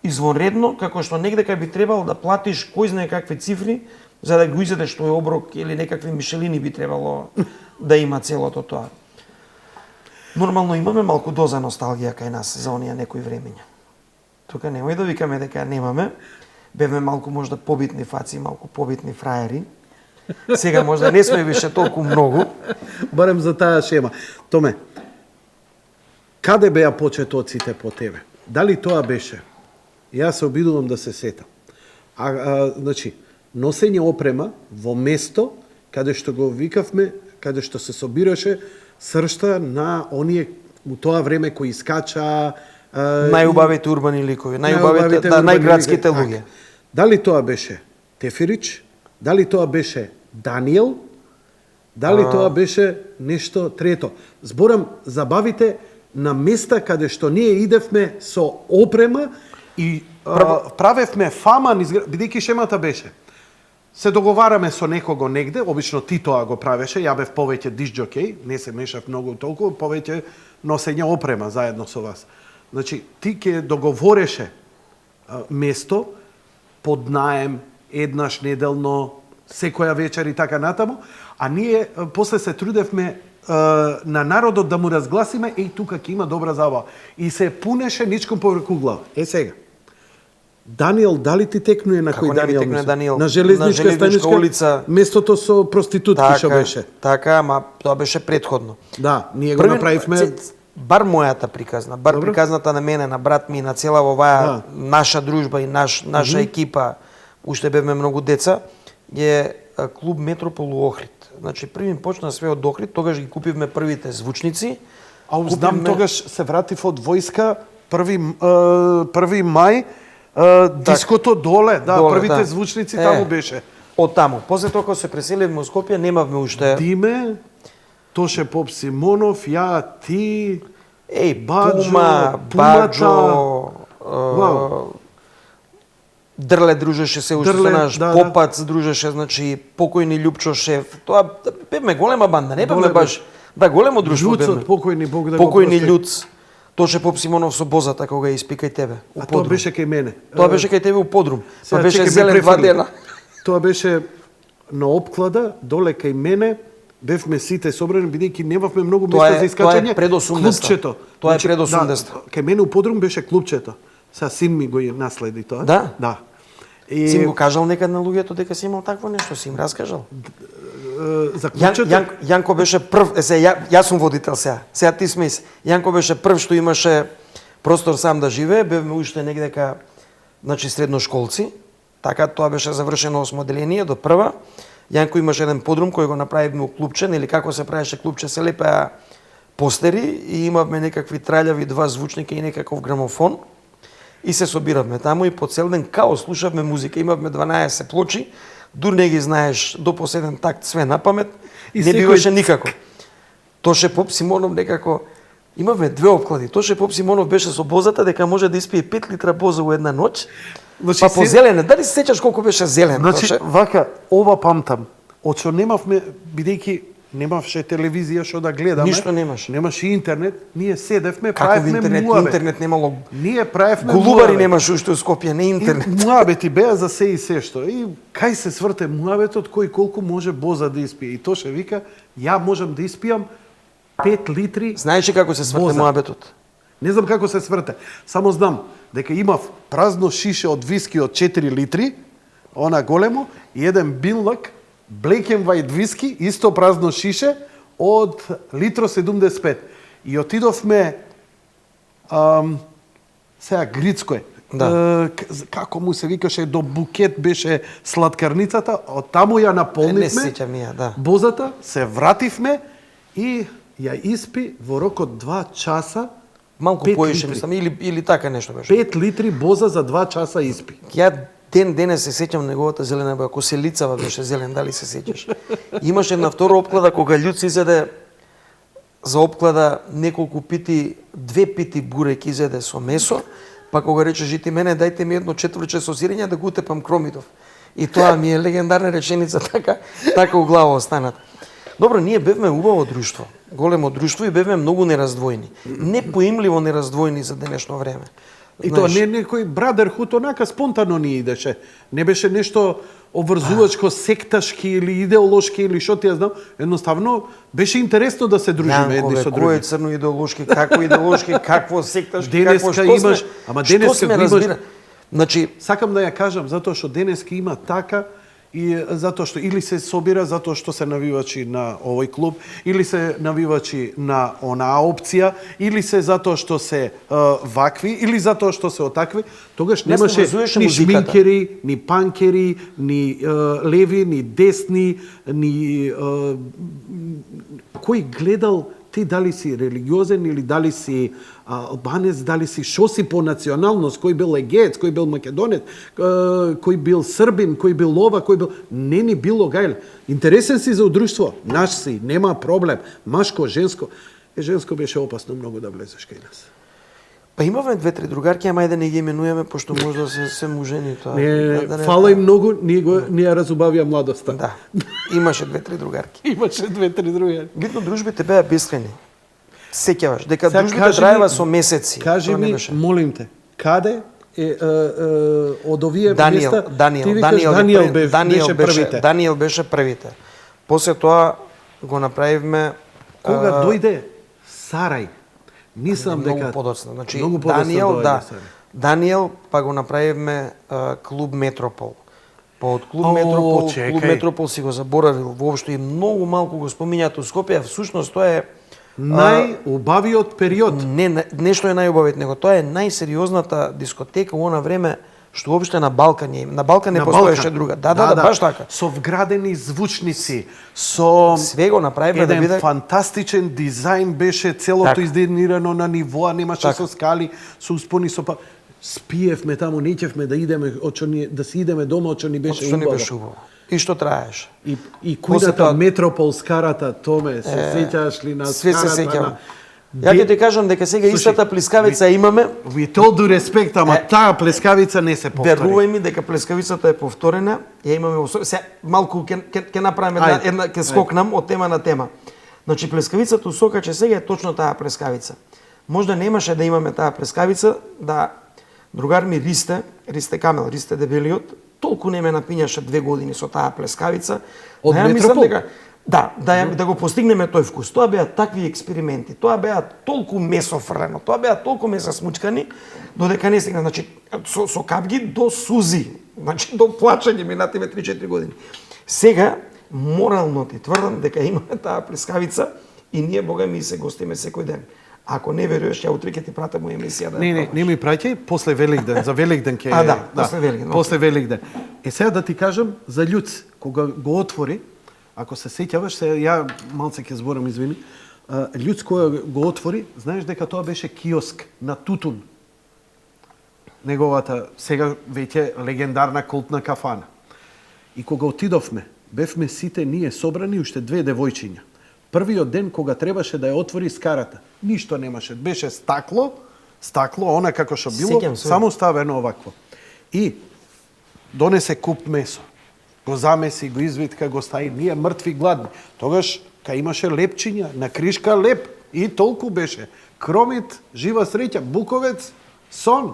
B: извонредно, како што негде кај би требало да платиш кој знае какви цифри за да го изедеш тој оброк или некакви мишелини би требало да има целото тоа. Нормално имаме малку доза носталгија кај нас за оние некои времења. Тука немој да викаме дека немаме. Бевме малку можда побитни фаци, малку побитни фраери. Сега можда не сме више толку многу.
A: Барем за таа шема. Томе, каде беа почетоците по тебе? Дали тоа беше? Јас се обидувам да се сетам. Значи, носење опрема во место каде што го викавме, каде што се собираше сршта на оние у тоа време кои искача
B: најубавите урбани ликови, најградските луѓе.
A: Дали тоа беше Тефирич? Дали тоа беше Даниел? Дали тоа беше нешто трето? Зборам забавите на места каде што ние идевме со опрема и правевме фама, бидејќи шемата беше. Се договараме со некого негде, обично ти тоа го правеше, ја бев повеќе дисџокеј, не се мешав многу толку, повеќе носење опрема заедно со вас. Значи, ти ќе договореше место под наем еднаш неделно, секоја вечер и така натаму, а ние после се трудевме на народот да му разгласиме, еј тука ќе има добра забава. И се пунеше ничком повреку глава. Сега, Даниел, дали ти текнуе на кој Даниел? На Железничка
B: улица.
A: Местото со проститутки што беше.
B: Така, ама тоа беше претходно.
A: Да, ние го направивме.
B: Бар мојата приказна, бар приказната на мене, на брат ми и на цела оваа наша дружба и наша екипа, уште бевме многу деца, е клуб Метропол у Охрид. Значи, први почна све од Охрид, тогаш ги купивме првите звучници.
A: А знам, тогаш се вратив од војска, 1 мај, диското доле, првите звучници таму беше.
B: Од таму. После тоа кога се преселивме во Скопје, немавме уште
A: Диме, Тоше Поп Симонов, ја, ти,
B: Пума, Баджо, Дрле дружеше се уште со наш, Попац дружеше, значи покојни Љупчо Шеф. Тоа бевме голема банда, не бевме баш, големо друштво бевме.
A: Покојни, Бог да го
B: Покојни Љуц. Тоше Поп Симонов со бозата кога ја испикај тебе.
A: А тоа беше кај мене.
B: Тоа беше кај тебе у подрум. Тоа беше зелен 2 дена.
A: Тоа беше на опклада, доле кај мене. Бевме сите собрани, бидејќи немавме многу места за искачање.
B: Тоа е пред 80-та. Тоа е пред 80-та.
A: Кај мене у подрум беше клубчето. Сега син ми го наследи тоа.
B: Да?
A: Да.
B: Си им го кажал некад на луѓето дека си имал такво нешто, си им раскажал?
A: За клубчето?
B: Јанко беше прв, јас сум водител сега. Сега ти смеј се. Јанко беше прв што имаше простор сам да живее, бевме уште негдека, значи средношколци. Така тоа беше завршено 8 одделение до прва. Јанко имаше еден подрум кој го направивме у клубче, нели како се правеше клубче, се лепеа постери и имавме некакви траљави 2 звучника и некаков грамофон. И се собиравме таму и по цел ден као слушавме музика. Имавме 12 плочи, дур не ги знаеш до последен такт све на памет, и не биваше никако. Тоше Поп Симонов некако имавме 2 опклади. Тоше Поп Симонов беше со бозата дека може да испие 5 литра боза во една ноќ. Значи, па по зелене, дали се сеќаш колку беше зелен?
A: Значи, вака, ова памтам, од што немавме, бидејќи немаше телевизија што да гледаме.
B: Ништо немаше.
A: Немаше интернет. Ние седевме,
B: Каков
A: правевме
B: интернет?
A: муабет.
B: Интернет немало.
A: Ние правевме
B: Голубари
A: муабет.
B: немаше уште у Скопје, не интернет.
A: И муабети беа за се и се што. И кај се сврте муабетот, кој колку може боза да испие. И Тоше вика, ја можам да испијам 5 литри.
B: Знаеш ли како се сврте
A: Боза.
B: муабетот?
A: Не знам како се сврте. Само знам дека имав празно шише од виски од 4 литри, она големо, и еден биллак Black and White виски, исто празно шише, од литро 75. И отидовме, сега Грицко е,
B: Да.
A: како му се викаше, до Букет беше сладкарницата, од таму ја
B: Не
A: наполнивме,
B: се сеќам ја, да.
A: бозата, се вративме и ја испи во рок од 2 часа,
B: Малку
A: 5
B: поише,
A: литри.
B: мислам, или така нешто беше.
A: 5 литри боза за 2 часа испи.
B: Ја денес се сеќам неговата зелена боја, коселицава беше зелен, дали се сеќаш? Имаше на втора опклада кога Љуц изеде за опклада неколку пити, 2 пити бурек изеде со месо, па кога рече жити мене дајте ми едно четврче со сирење да го утепам Кромидов. И тоа ми е легендарна реченица, така у глава останат. Добро, ние бевме убаво друштво, големо друштво и бевме многу нераздвојни. Непоимливо нераздвојни за денешно време.
A: И тоа не некој брадерхуд онака спонтано ни идеше. Не беше нешто обврзувачко, секташки или идеолошки или што ти ја знам. Едноставно беше интересно да се дружиме едни со
B: Кој е
A: други.
B: црно идеолошки, како идеолошки, какво секташки,
A: Денеска
B: какво што
A: имаш-
B: сме,
A: ама
B: што
A: денеска
B: сме
A: го имаш-
B: разбира. Значи,
A: Сакам да ја кажам затоа што денеска има така и затоа што или се собира затоа што се навивачи на овој клуб, или се навивачи на онаа опција, или се затоа што се вакви, или затоа што се отакви, тогаш
B: Не се
A: немаше
B: врзуваше
A: ни
B: музиката.
A: шминкери, ни панкери, ни леви, ни десни, ни кој гледал ти дали си религиозен или дали си албанец, дали си шо си по националност, кој бил егеец, кој бил македонец, кој бил србин, кој бил ова, кој бил... Не ни било гајле. Интересен си за удружство, наш си, нема проблем. Машко, женско. Женско беше опасно многу да влезеш кај нас.
B: па имавме 2-3 другарки, ама ајде не ги именуваме, пошто може да се мужени тоа.
A: Не,
B: Да
A: фала им многу, ние ја разубавија младоста.
B: Да, имаше 2-3 другарки.
A: Имаше 2-3 други.
B: Битно дружбите беа бескрајни. Сеќаваш, дека
A: Сега
B: дружбите
A: кажи ми-
B: траева со месеци.
A: Кажи
B: Тоа не
A: ми,
B: беше.
A: молим те, каде е од овие
B: Даниел,
A: места? Ти викаш
B: Даниел
A: беше првите.
B: Даниел беше првите. После тоа го направивме
A: Кога дојде Сарај, мислам
B: многу
A: дека
B: подоцна. Значи
A: многу подоцна
B: Даниел,
A: доаѓа
B: да.
A: Сарај.
B: Даниел, па го направивме клуб Метропол. Па од клуб
A: О,
B: Метропол, клуб
A: чекај.
B: Метропол си го заборавил воопшто и многу малку го спомињаат у Скопје, а всушност тоа е
A: Најубавиот период.
B: нешто е најубавит него. Тоа е најсериозната дискотека у она време што уопште на Балкан е. На Балкан не
A: На
B: постоеше
A: Балкан.
B: друга. Да, баш така.
A: Со вградени звучници, со
B: Све го направивме да
A: еден
B: биде
A: фантастичен дизајн беше целото
B: Така.
A: издизајнирано на нивоа, немаше
B: Така.
A: со скали, со успони, со спиевме таму, неќевме да идеме, да си идеме дома, очо ни беше
B: што не
A: убаво.
B: беше убаво. И што траеше.
A: И
B: После
A: кујната
B: тоа-
A: Метропол скарата, Томе, се сеќаш ли на
B: Све се
A: скарата
B: сеќавам.
A: на-
B: Ја ќе ти кажам дека сега
A: Слушај,
B: истата плескавица ја имаме.
A: With all due respect, ама таа плескавица не се повтори.
B: Верувај ми дека плескавицата е повторена. Ја имаме се малку ќе направиме
A: Ајде,
B: една ќе скокнам од тема на тема. Значи плескавицата у Сокаче сега е точно таа плескавица. Можда немаше да имаме таа плескавица да другар ми Ристе Камел, Ристе дебелиот, толку не ме напињаше 2 години со таа плескавица.
A: Од
B: Да ја мислам
A: Метропол?
B: дека да го постигнеме тој вкус. Тоа беа такви експерименти, тоа беа толку месо фрлено, тоа беа толку месо смучкани, додека не стигна, значи со капги до сузи, значи до плачење минативе 3-4 години. Сега морално ти тврдам дека имаме таа плескавица и ние бога ми се гостиме секој ден. Ако не веруваш, ја утре ќе ти пратам у емисија да ја
A: Не,
B: пробаш.
A: не ми праќај, после Великден, за Великден ќе...
B: после Великден,
A: После Великден. Сега да ти кажам, за Љуц, кога го отвори, ако се сеќаваш, ја малце ќе зборам, извини, Љуц кога го отвори, знаеш дека тоа беше киоск на тутун. Неговата, сега веќе легендарна култна кафана. И кога отидовме, бевме сите ние собрани, уште 2 девојчиња. Првиот ден кога требаше да ја отвори скарата, ништо немаше, беше стакло, она како што било,
B: Сеќам се.
A: само ставено овакво. И донесе куп месо, го замеси, го извитка, го стави, ние мртви гладни. Тогаш кај имаше лепчиња, на кришка леп и толку беше. Кромит, жива среќа, буковец, сон.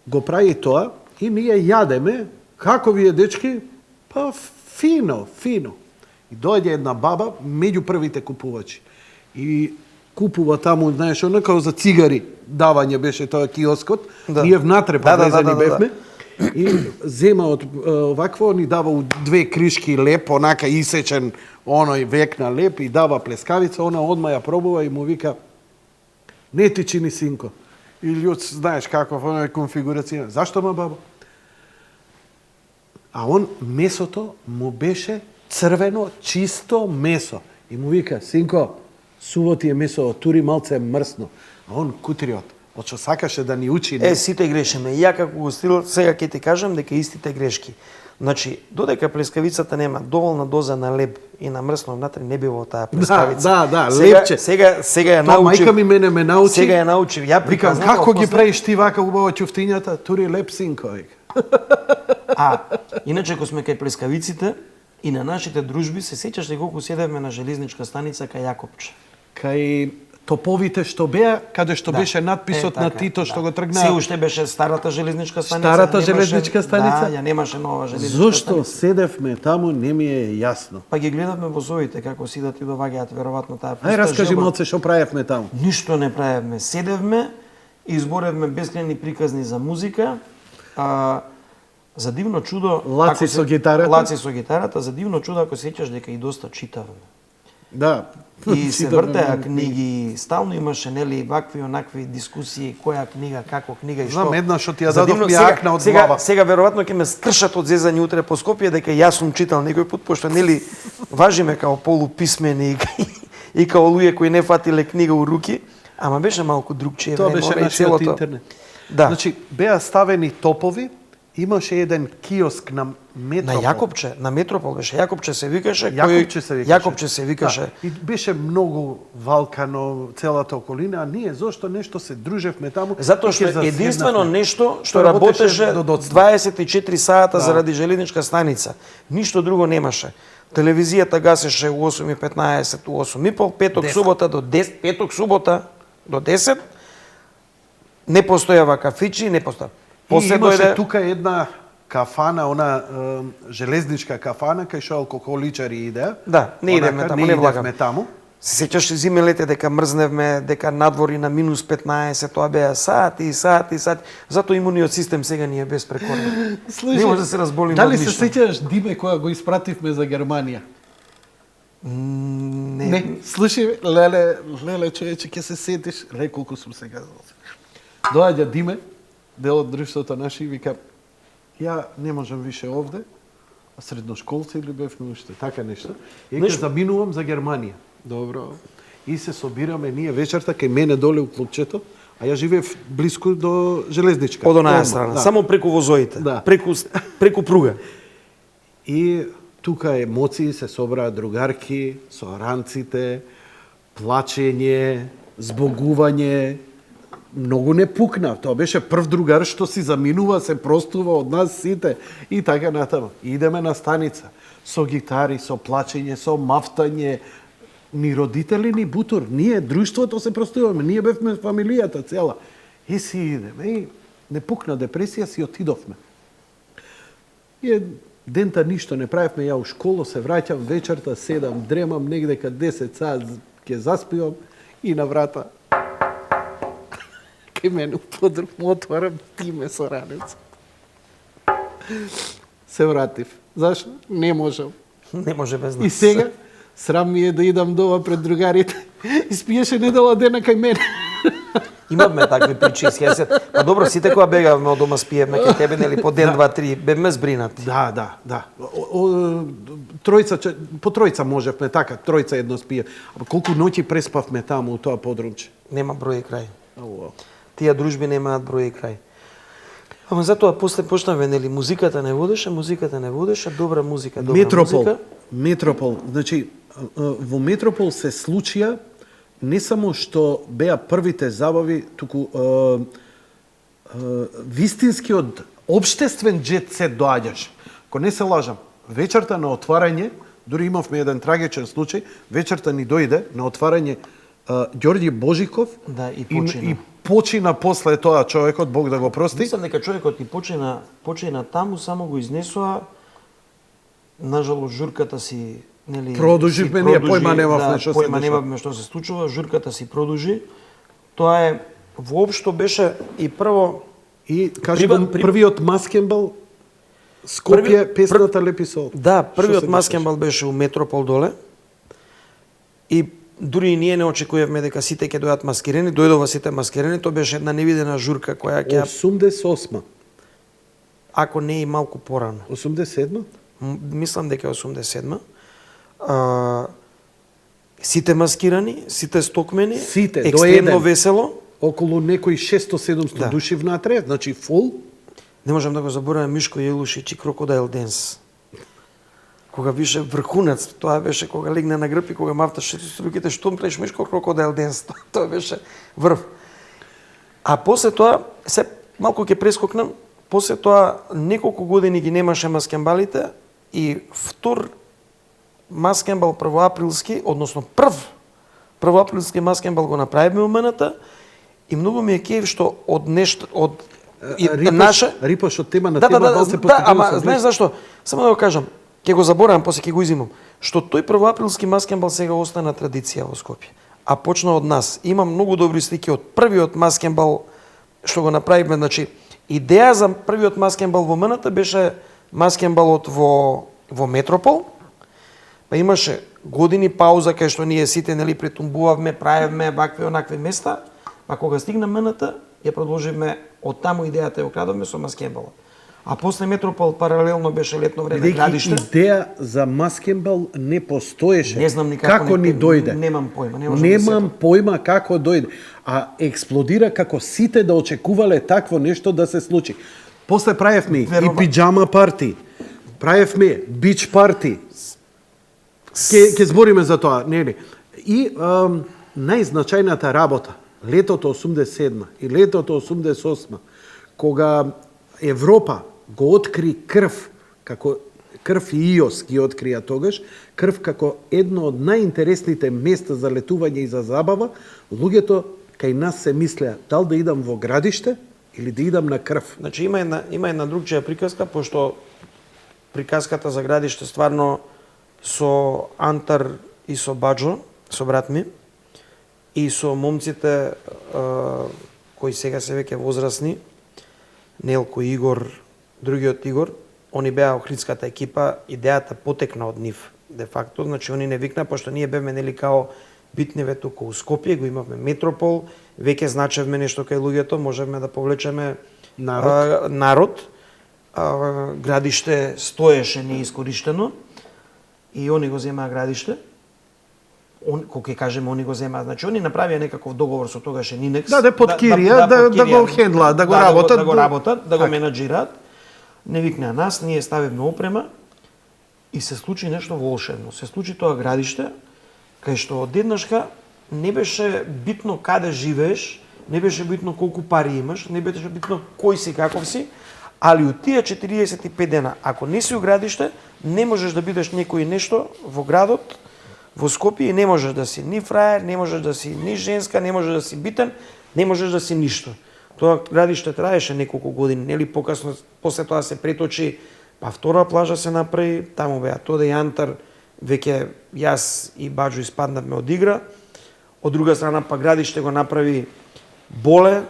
A: Го прави тоа и ние јадеме, како вие дечки? Па фино, фино. И дојде една баба, меѓу првите купувачи. И купува таму, знаеш, онака за цигари давање беше тоа киоскот.
B: Да.
A: Ние внатре повлезени бевме.
B: Да.
A: И зема од вакво, ни дава у 2 кришки леп, онака исечен, оној век на леп и дава плескавица, она одма ја пробува и му вика: не ти чини, синко. И људ, знаеш каква оној конфигурација. Зашто, ма, баба? А он месото му беше црвено, чисто месо. И му вика: синко, суво ти е месо, тури малце мрсно. А он кутриот, очо сакаше да ни учи.
B: Сите грешиме. Ја како гостил, сега ќе ти кажам дека истите грешки. Значи, додека плескавицата нема доволна доза на леб и на мрсно внатре, не бива таа плескавица.
A: Да, лепче.
B: Сега ја
A: Тоа
B: научив.
A: мајка ми мене ме научи.
B: Сега ја научив. Ја
A: Викам,
B: приказнав,
A: како ги
B: после-
A: правиш ти вака убаво ќуфтињата? Тури леп, синко, вика.
B: Иначе ако сме кај плескавиците и на нашите дружби, се сеќаш ли колку седевме на железничка станица кај Јакопче?
A: Кај топовите што беа, каде што беше надписот на Тито што го тргнаа.
B: Се уште беше старата железничка станица.
A: Старата
B: немаше-
A: железничка станица?
B: Да, ја немаше нова железничка
A: Зошто
B: станица.
A: седевме таму, не ми е јасно.
B: Па ги гледавме возовите како сидат и доваѓаат веројатно таа пуста
A: Ај, раскажи
B: желба.
A: малце што правевме таму.
B: Ништо не правевме. Седевме и изборевме бескрајни приказни за музика. За дивно чудо...
A: Лаци
B: ако
A: со гитарата?
B: Лаци со гитарата. За дивно чудо, ако сеќаш дека и доста читавме.
A: Да.
B: И се
A: Читавме
B: вртеа
A: многу
B: книги, стално имаше нели вакви онакви дискусии, која книга, како книга и што.
A: Знам една што ти ја
B: За
A: дадов
B: дивно-
A: ми
B: сега-
A: акна од
B: сега,
A: глава.
B: Сега веројатно ќе ме скршат од зезање утре по Скопје дека јас сум читал некој пат, пошто нели важиме као полуписмени и као луѓе кои не фатиле книга у руки, ама беше малку другчие
A: Тоа
B: време,
A: беше
B: ова и
A: нашиот
B: целото.
A: интернет.
B: Да.
A: Значи, беа ставени топови, имаше еден киоск на
B: На
A: Метропол.
B: Јакопче, на Метропол беше. Јакопче се викаше.
A: Јакопче се викаше.
B: Јакопче се викаше.
A: Да. И беше многу валкано целата околина, а ние зошто нешто се дружевме таму.
B: Затоа
A: и
B: што
A: ќе
B: единствено
A: заседнавме.
B: нешто што
A: Што работеше
B: работеше
A: до доцна.
B: 24 сата
A: Да.
B: заради железничка станица. Ништо друго немаше. Телевизијата гасеше у 8:15, у 8:30, петок
A: 10.
B: субота до 10, петок субота до 10. Не постојава кафичи, не постоја.
A: И имаше тука една кафана, она железничка кафана, кај што алкохоличари идеа.
B: Да, не идеме таму, не влагам.
A: идевме таму.
B: Се сеќаш зимелете дека мрзневме, дека надвори на минус 15, тоа беа сати и сати и сати. Затоа имуниот систем сега ни е безпрекорен. Не може да се разболиме
A: Дали
B: од
A: се
B: ништо.
A: сеќаш Диме кога го испративме за Германија? Не. Слушај, леле, човече, ќе се сетиш. Ле, колку сум се газал. Доаѓа Диме, дел од друштвото наши, и вика: ја не можам више овде, а средношколци или бевме уште, така нешто. И ќе заминувам за Германија. Добро. И се собираме ние вечерта кај мене доле у клубчето, а ја живеев блиску до железничка.
B: Од онаја
A: Дома,
B: страна,
A: да.
B: само преку возоите,
A: Да.
B: преку пруга.
A: И тука емоции се собраа другарки, со ранците, плачење, збогување. Многу не пукна. Тоа беше прв другар што си заминува, се простува од нас сите и така натаму. Идеме на станица со гитари, со плачење, со мафтање. Ни родители, ни бутур. Ние, друштвото се простуваме. Ние бевме фамилијата цела. И си идеме. И не пукна депресија, си отидовме. И дента ништо не правевме, ја у школу се враќам, вечерта седам, дремам, негде кај 10 саат ќе заспивам и на врата кај мене у подрум отварам Диме со ранец. Се вратив. Зашо? Не можам.
B: Не може без нас.
A: И сега срам ми е да идам дома пред другарите. Испиеше недела дена кај мене.
B: Имавме такви причи, сеќавам. Па добро, сите кога бегавме од дома спиевме кај тебе, нели, по ден, два, три, бевме збринати.
A: Да. Тројца, по тројца можевме, така, тројца едно спие. А колку ноќи преспавме таму у тоа подрумче.
B: Нема број и крај.
A: Ау.
B: Тие дружби немаат број и крај. Ама затоа после почнавме, нели, музиката не водеше, добра музика, добра музика.
A: Метропол. Значи, во Метропол се случија не само што беа првите забави, туку вистинскиот обштествен джет сет доаѓаш. Ако не се лажам, вечерта на отварање дури имавме еден трагичен случај, вечерта ни дојде на отварање Ѓорѓи Божиков
B: Да, и почина.
A: и почина после тоа човекот, Бог да го прости.
B: Мислам дека човекот и почина таму, само го изнесоа. Нажалост журката си, нели,
A: Продуживме, ние појма немавме што се
B: појма
A: дешава.
B: немавме што се случува, журката си продужи. Тоа е воопшто беше и прво
A: И кажи го првиот маскенбал Скопје, песната Лепи сол.
B: Да,
A: Што
B: првиот
A: се
B: маскенбал беше у Метропол доле. И дури и ние не очекувавме дека сите ќе дојдат маскирани, дојдова сите маскирани, тоа беше една невидена журка која ќе
A: 88.
B: ако не и малку порано.
A: 87?
B: Мислам дека е 87. Сите маскирани, сите стокмени,
A: Сите, до
B: екстремно
A: еден.
B: весело.
A: Околу некои 600-700
B: Да.
A: души внатре, значи фул.
B: Не можам да го заборавам Мишко Јелушич и Крокодайл Денс. Кога беше врхунац, тоа беше кога легна на грб и кога мафташе руките, што правиш Мишко, Крокодайл Денс. Тоа беше врв. А после тоа, се малку ќе прескокнам, после тоа неколку години ги немаше маскенбалите и втор маскенбал првоаприлски, односно првоаприлски маскенбал го направивме умената и многу ми е кејф што од нешто од наша
A: Рипаш од тема на тема, дал се
B: ама знаеш зашто? Само да го кажам, ќе го заборавам, после ќе го изимам. Што тој првоаприлски маскенбал сега остана традиција во Скопје. А почна од нас. Има многу добри слики од првиот маскенбал што го направивме, значи идеја за првиот маскенбал во МНТ беше маскенбалот во Метропол. Па имаше години пауза кај што ние сите нели претумбувавме, правевме вакви онакви места, па кога стигна МНТ, ја продолживме од таму идејата ја окрадовме со маскенбалот. А после Метропол паралелно беше летно време градиште.
A: Идеја за маскенбал не постоеше.
B: Не знам никако
A: како ни дојде.
B: Немам појма, не можам
A: Немам
B: да
A: појма како дојде. А експлодира како сите да очекувале такво нешто да се случи. После правевме и пиджама парти, правевме бич парти. Ке збориме за тоа, нели? И најзначајната работа, летото 87 и летото 88, кога Европа го откри крв, како крв и ИОС ги открија тогаш, крв како едно од најинтересните места за летување и за забава, луѓето кај нас се мислеа дал да идам во градиште или да идам на крв.
B: Значи има една другчија приказка, пошто приказката за градиште стварно со Антар и со Баджо, со брат ми, и со момците кои сега се веќе возрастни, Нелко, Игор, другиот Игор, они беа охридската екипа, идејата потекна од нив, де факто, значи они не викна, пошто ние бевме нели као битневе туку у Скопје, го имавме Метропол, веќе значевме нешто кај луѓето, можевме да повлечеме народ. Градиште стоеше неискориштено и они го земаа градиште. Кога ќе кажеме они го земаа, значи они направија некаков договор со тогашен Инекс.
A: Да подкирија, да го хендла, да го работат,
B: да го менаџираат. Не викнаа нас, ние ставивме опрема и се случи нешто волшебно. Се случи тоа градиште, кај што одеднашка не беше битно каде живееш, не беше битно колку пари имаш, не беше битно кој си, каков си, али од тие 45 дена, ако не си у градиште, не можеш да бидеш некој нешто во градот, во Скопје, не можеш да си ни фраер, не можеш да си ни женска, не можеш да си битен, не можеш да си ништо. Тоа градиште траеше неколку години, нели покасно, после тоа се преточи, па втора плажа се направи, таму беа Тоде и Антар, веќе јас и Баджо испаднавме од игра. Од друга страна па градиште го направи Боле,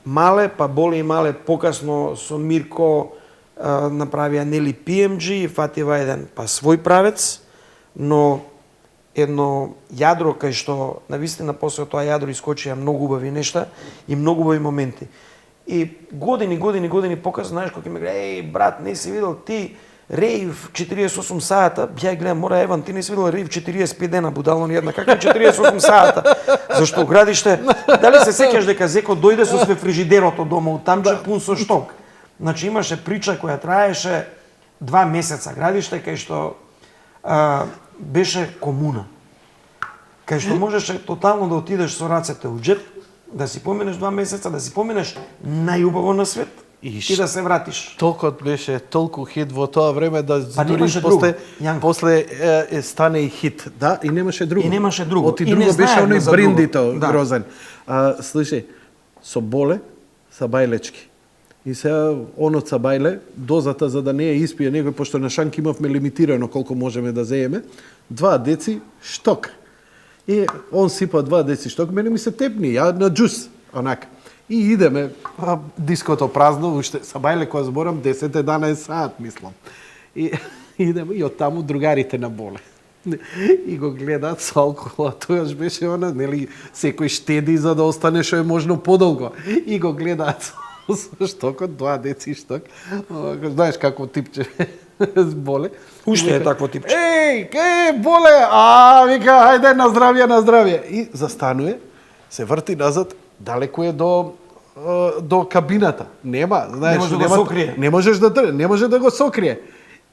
B: Мале, па Боле и Мале покасно со Мирко направија нели PMG и фатива еден па свој правец, но едно јадро кај што навистина после тоа јадро искочија многу убави нешта и многу убави моменти. И години показ, знаеш, кога ми гледа, еј брат, не си видел ти рейв 48 сата, ја гледам, мора Еван, ти не си видел рейв 45 дена, будално ни една, како 48 сата? Зашто градиште, дали се сеќаш дека Зеко дојде со све фрижидерото дома од тамче пун со шток? Значи имаше прича која траеше 2 месеца градиште кај што беше комуна. Кај што можеше тотално да отидеш со рацете у джеп, да си поминеш 2 месеца, да си поминеш најубаво на свет и да се вратиш.
A: Токот беше толку хит во тоа време да
B: Па
A: дури
B: немаше
A: после,
B: друго, Јанко.
A: после стане и хит. Да, и немаше друго.
B: И немаше друго.
A: Оти
B: И
A: друго
B: не
A: беше
B: знаевме
A: оној
B: за друго.
A: бриндито
B: Да.
A: грозен. Слушај, со боле, са бајлечки. И сега онот са бајле, дозата за да не ја испие некој, пошто на шанк имавме лимитирано колку можеме да зееме, 2 деци шток. И он сипа 2 деци шток, мене ми се тепни, ја на джус, онака. И идеме, диското празно, уште са бајле која зборам 10-11 саат, мислам. И идеме и оттаму другарите на боле. И го гледаат со алкохол, а тојаш беше она, нели, секој штеди за да остане што е можно подолго. И го гледаат со штокот, 2 деци шток. Знаеш како типче с боле.
B: Уште е такво типче.
A: Боле, вика, хајде на здравје, на здравје. И застануе, се врти назад, далеку е до кабината. Нема, знаеш,
B: Не може да го сокрие.
A: Не може да го сокрие.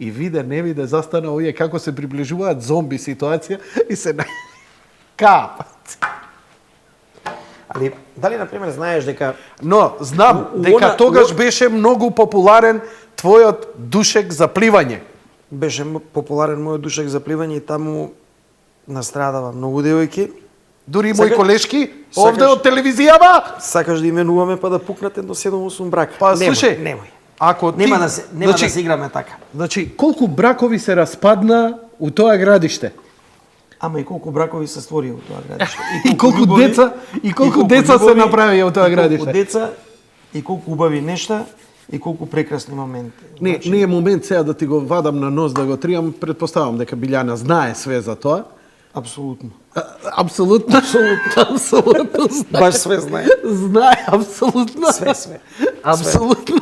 A: И виде, не виде, застана овие како се приближуваат зомби ситуација и се капат.
B: Али, дали, например, знаеш дека...
A: Но, знам, дека тогаш беше многу популарен твојот душек за пливање.
B: Беше популарен мојот душек за пливање и таму настрадава многу девојки.
A: Дури мои колешки,
B: сакаш-
A: овде од телевизијава.
B: Сакаш да именуваме па да пукнат едно 7-8 брака.
A: Па,
B: Немој,
A: слушај,
B: немој.
A: Ако ти...
B: Нема да се играме така.
A: Значи, колку бракови се распадна у тоа градиште?
B: Ама и колку бракови се створија во тоа градиште.
A: И колку деца се направија во тоа градиште.
B: Колку деца и колку убави нешта и колку прекрасни моменти.
A: Не е момент сега да ти го вадам на нос да го триам, предпоставам дека Билјана знае све за тоа.
B: Апсолутно.
A: Апсолутно. Апсолутно.
B: Баш све знае.
A: Знае, апсолутно.
B: Све.
A: Апсолутно.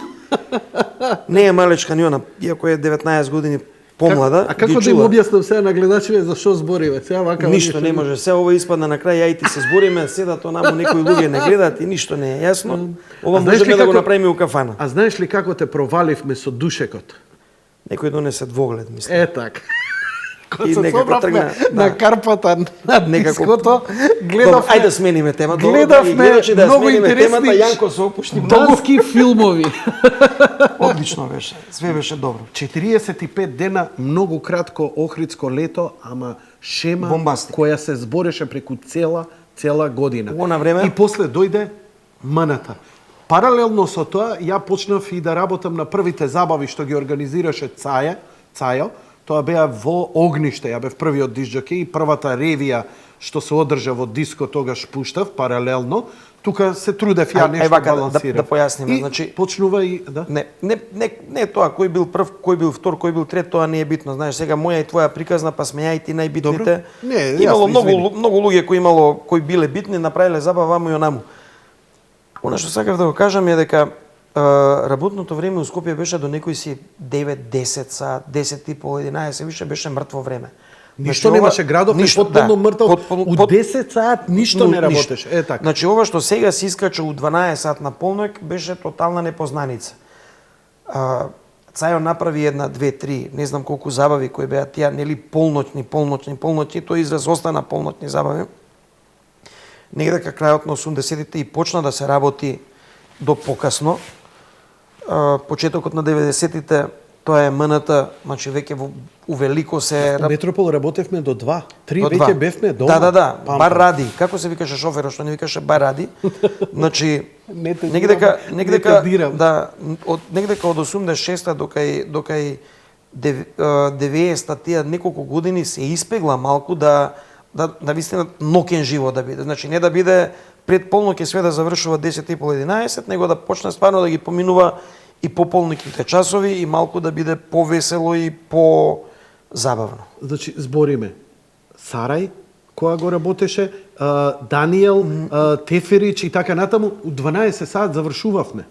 B: Не е малечка ни она, иако е 19 години помлада.
A: А како да им објаснам сега на гледачите за што збориме? Сега вака
B: Ништо не може. Се ова испадна на крај, ја и ти се збориме, седат онаму некои луѓе не гледаат и ништо не е јасно. Ова можеме да го направиме у кафана.
A: А знаеш ли како те проваливме со душекот?
B: Некој донесе двоглед, мислам.
A: Е така. Кога
B: И
A: се
B: некако
A: собравме
B: тргна,
A: на карпата на диското, гледавме...
B: Ајде да смениме темата.
A: Гледавме
B: да
A: многу
B: смениме темата,
A: интересни
B: Јанко се опушти многу.
A: дански филмови.
B: Одлично беше. Све беше добро.
A: 45 дена, многу кратко охридско лето, ама шема
B: Бомбастик.
A: која се збореше преку цела година.
B: Во она време?
A: И после дојде маната. Паралелно со тоа, ја почнав и да работам на првите забави што ги организираше Цајо. Тоа беа во Огниште, ја бев првиот дисџоке и првата ревија што се одржа во диско тогаш пуштав паралелно. Тука се трудев ја нешто
B: вака,
A: балансирам.
B: да појасниме,
A: И
B: значи-
A: почнува и да.
B: Не тоа кој бил прв, кој бил втор, кој бил трет, тоа не е битно. Знаеш, сега моја и твоја приказна, па сме ја и ти најбитните.
A: Добро. Не,
B: имало
A: јасно, извини.
B: многу луѓе кои биле битни, направиле забава ваму и онаму. Она што сакав да го кажам е дека работното време у Скопје беше до некои си 9-10 саат, 10 и пол, 11, више беше мртво време.
A: Ништо немаше, градов е потполно мртов. У 10 саат ништо не работеше. Е така.
B: Значи ова што сега се искача у 12 сат на полноќ беше тотална непознаница. Цајо направи една, две, три, не знам колку забави кои беа тие, нели полноќни, тој израз остана полноќни забави. Негде кај крајот на 80-тите и почна да се работи до покасно. Почетокот на 90-тите тоа е МНТ, значи веќе у велико се...
A: У Метропол работевме до 2. 3
B: До
A: веќе
B: два.
A: бевме дома.
B: Да.
A: Пампам.
B: Бар ради. Како се викаше шоферот што не викаше бар ради? Значи
A: Не те
B: негдека
A: дирам.
B: да, од негдека од 86-та докај 90-та тие неколку години се испегла малку да вистина нокен живот да биде. Значи не да биде пред полноќе све да завршува 10:30-11, него да почне стварно да ги поминува и пополниките часови и малку да биде повесело и по-забавно.
A: Значи, збориме. Сарај, која го работеше, Даниел, Теферич и така натаму, у 12 саат завршувавме.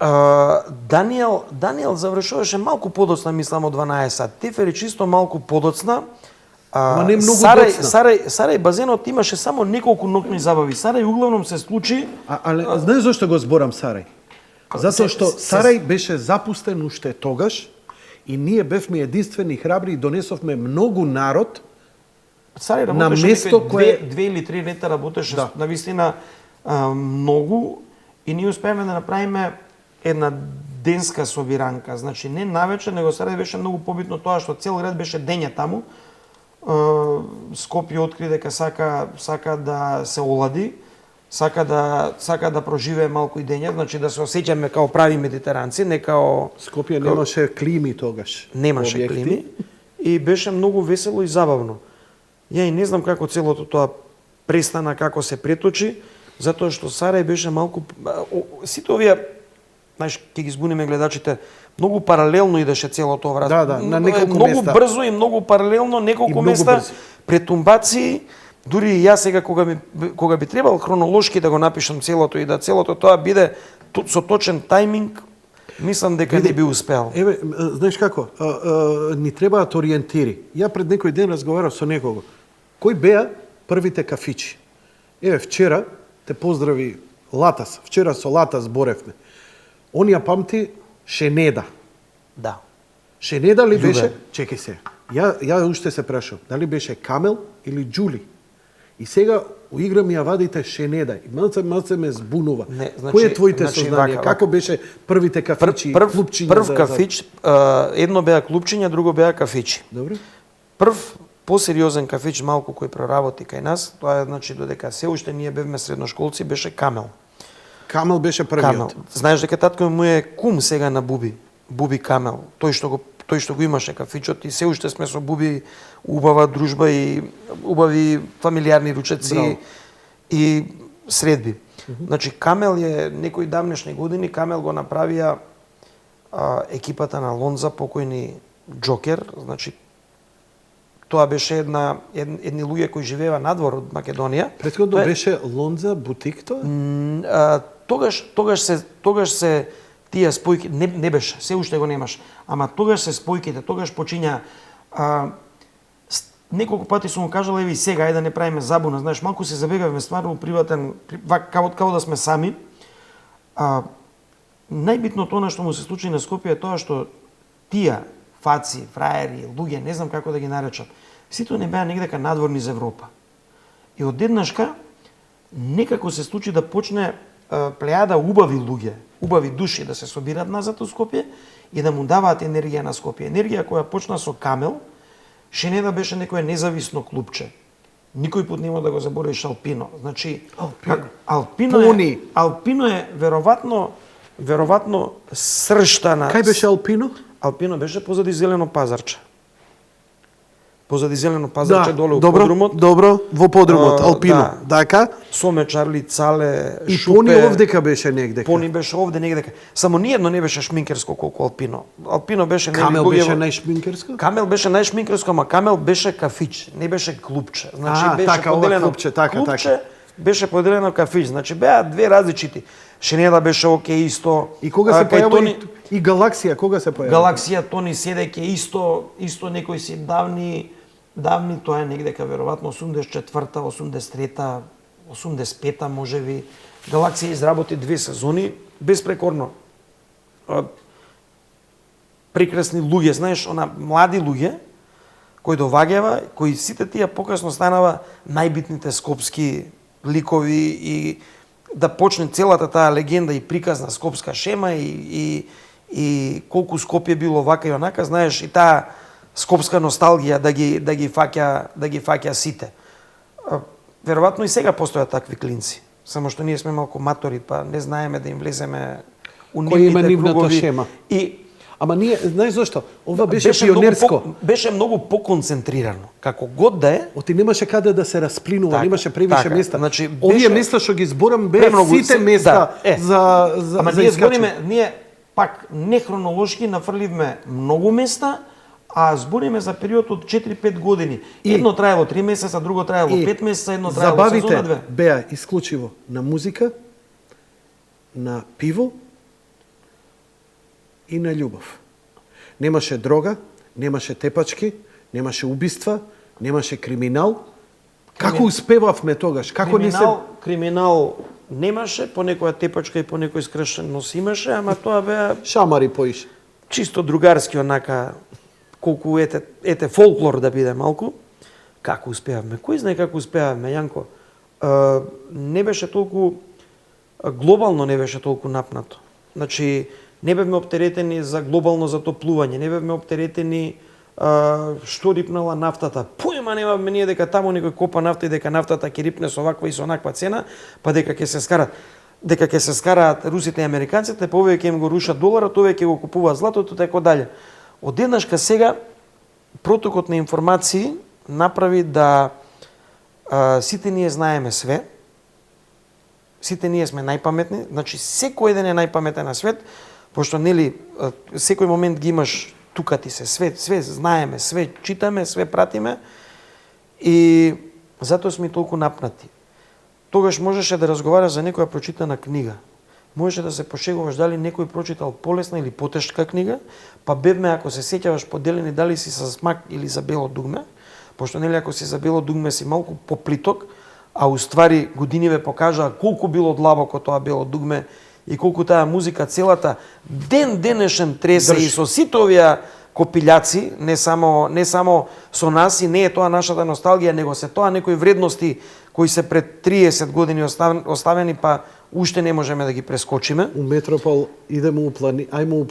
B: Даниел завршуваше малку подоцна, мислам, од 12 сат. Теферич исто малку подоцна.
A: Ма не многу доцна.
B: Сарај базенот имаше само неколку ноќни забави. Сарај углавном се случи...
A: Але знаеш зашто го зборам Сарај? Затоа што Сарај беше запустен уште тогаш и ние бевме единствени храбри и донесовме многу народ.
B: Сарај
A: на
B: работеше
A: место кое-
B: две или три лета работеше
A: Да.
B: навистина многу и ние успеавме да направиме една денска собиранка. Значи не навечер, него Сарајево беше многу побитно тоа што цел град беше дења таму. Скопје откри дека сака да се олади, сака да проживее малку и дења, значи да се осеќаме као прави медитеранци, не као
A: Скопје немаше клими тогаш.
B: немаше
A: објекти.
B: клими и беше многу весело и забавно. Ја и не знам како целото тоа престана, како се преточи, затоа што Сарај беше малку сите овие, знаеш, ќе ги збуниме гледачите, многу паралелно идеше целото ова.
A: Да, на неколку
B: многу
A: места.
B: брзо и многу паралелно, неколку
A: многу
B: места,
A: брзо.
B: претумбации. Дури и јас сега кога би требал хронолошки да го напишам целото и да целото тоа биде со точен тајминг, мислам дека не би успеал.
A: Еве, знаеш како, ни требаат ориентири. Ја пред некој ден разговарав со некого. Кои беа првите кафичи? Еве, вчера те поздрави Латас. Вчера со Латас боревме. Он ја памти Шенеда.
B: Да.
A: Шенеда ли
B: Љубе.
A: беше? Чекај се. Ја уште се прашав, дали беше Камел или Џули? И сега у игра ми ја вадите Шенеда. И малце ме збунува.
B: Не,
A: Кои е твоите
B: значи,
A: сознанија?
B: вака.
A: Како беше првите кафичи, клупчиња?
B: Прв кафич, едно беа клупчиња, друго беа кафичи.
A: Добре.
B: Прв посериозен кафич малку кој проработи кај нас, тоа е значи додека се уште ние бевме средношколци, беше Камел.
A: Камел беше
B: Камел.
A: првиот.
B: Знаеш дека татко му е кум сега на Буби. Буби Камел. Тој што го имаше кафичот и се уште сме со Буби убава дружба и убави фамилиарни ручеци
A: Браво.
B: и средби. Значи Камел е некои давнешни години Камел го направија екипата на Лонза, покојни Джокер, значи тоа беше едни луѓе кои живеева надвор од Македонија.
A: Претходно
B: Тоа е-
A: беше Лонза бутик тоа?
B: Тогаш се тие спојки не беше, се уште го немаш. Ама тогаш се спојките, тогаш почиња неколку пати сум му кажал, еви сега ајде да не правиме забуна, знаеш, малку се забегавме стварно приватен, као да сме сами. Најбитното она што му се случи на Скопје е тоа што тие фаци, фраери, луѓе, не знам како да ги наречам, сите не беа негдека надворни за Европа. И одеднашка некако се случи да почне плејада убави луѓе, убави души да се собират назад у Скопје и да му даваат енергија на Скопје. Енергија која почна со Камел, Шенеда беше некое независно клупче. Никој пат нема да го заборавиш Алпино. Значи, Алпино е веројатно сршта на...
A: Кај беше Алпино?
B: Алпино беше позади Зелено пазарче. Позади Зелено пазарче доле у
A: добро,
B: подрумот.
A: Добро, во подрумот, Алпино.
B: Да.
A: Дака?
B: Соме, Чарли, Цале,
A: И
B: Шупе.
A: Пони овдека беше негдека.
B: Пони беше овде негдека. Само ниедно не беше шминкерско колку Алпино. Алпино беше
A: Камел
B: луѓе
A: беше
B: во-
A: најшминкерско?
B: Камел беше најшминкерско, ама Камел беше кафич, не беше клупче. Значи беше
A: така, ова
B: поделено
A: клупче, така.
B: беше поделено кафич. Значи беа две различити. Шенеда беше окей исто.
A: И кога се
B: кај
A: појави и Галаксија, кога се појави?
B: Галаксија, Тони Седеќе исто некои си давни тоа е негдека веројатно 84-та, 83-та, 85-та можеби. Галаксија изработи 2 сезони безпрекорно. Прекрасни луѓе, знаеш, млади луѓе кои доваѓава, кои сите тие покасно станава најбитните скопски ликови и да почне целата таа легенда и приказна скопска шема и колку Скопје било вака и онака, знаеш, и таа скопска носталгија да ги фаќа сите. Веројатно и сега постојат такви клинци, само што ние сме малку матори, па не знаеме да им влеземе у
A: Кој има
B: нивните
A: нивната
B: кругови.
A: шема?
B: И
A: Ама ние, знаеш зашто? Ова беше пионерско.
B: Беше многу поконцентрирано. Како год да е,
A: Оти немаше каде да се расплинува,
B: Така,
A: немаше превише
B: така.
A: места.
B: Значи,
A: Овие
B: беше-
A: места што ги зборам беа
B: премногу
A: сите
B: се-
A: места
B: да,
A: за
B: ама
A: за
B: ние
A: искачање.
B: збориме, ние пак не хронолошки нафрливме многу места, а збориме за период од 4-5 години. Едно траело 3 месеца, друго траело 5 месеца, едно траело сезона 2.
A: Забавите беа исклучиво на музика, на пиво и на љубов. Немаше дрога, немаше тепачки, немаше убиства, немаше криминал. Како успевавме тогаш? Како не се
B: Криминал немаше, по некоја тепачка и по некој скршеност имаше, ама тоа беа
A: шамари поиш?
B: чисто другарски онака, колку ете фолклор да биде малку. Како успеавме? Кој знае како успеавме, Јанко? Не беше толку глобално, не беше толку напнато. Значи, Не бевме оптеретени за глобално затоплување, не бевме оптеретени што рипнала нафтата. Поема немаме ние дека таму некој копа нафта и дека нафтата ќе рипне со оваква и со онаква цена, па дека ќе се скарат. Дека ќе се скараат русите и американците, па овие ќе им го рушат доларот, овие ќе го купуваат златото, така дале. Одеднашка сега протокот на информации направи да сите ние знаеме све, сите ние сме најпаметни, значи секој ден е најпаметен на свет, пошто нели секој момент ги имаш тука ти се све знаеме, све читаме, све пратиме и затоа сме толку напнати. Тогаш можеше да разговараш за некоја прочитана книга. Можеше да се пошегуваш дали некој прочитал полесна или потешка книга, па бевме, ако се сеќаваш, поделени дали си за смак или за бело дугме, пошто нели ако си за бело дугме си малку поплиток, а уствари годиниве покажаа колку било длабоко тоа бело дугме и колку таа музика целата ден денешен тресе и со сите овие копилјаци, не само со нас и не е тоа нашата носталгија, него се тоа некои вредности кои се пред 30 години оставени, па уште не можеме да ги прескочиме.
A: У Метропол идеме у планина,
B: ајмо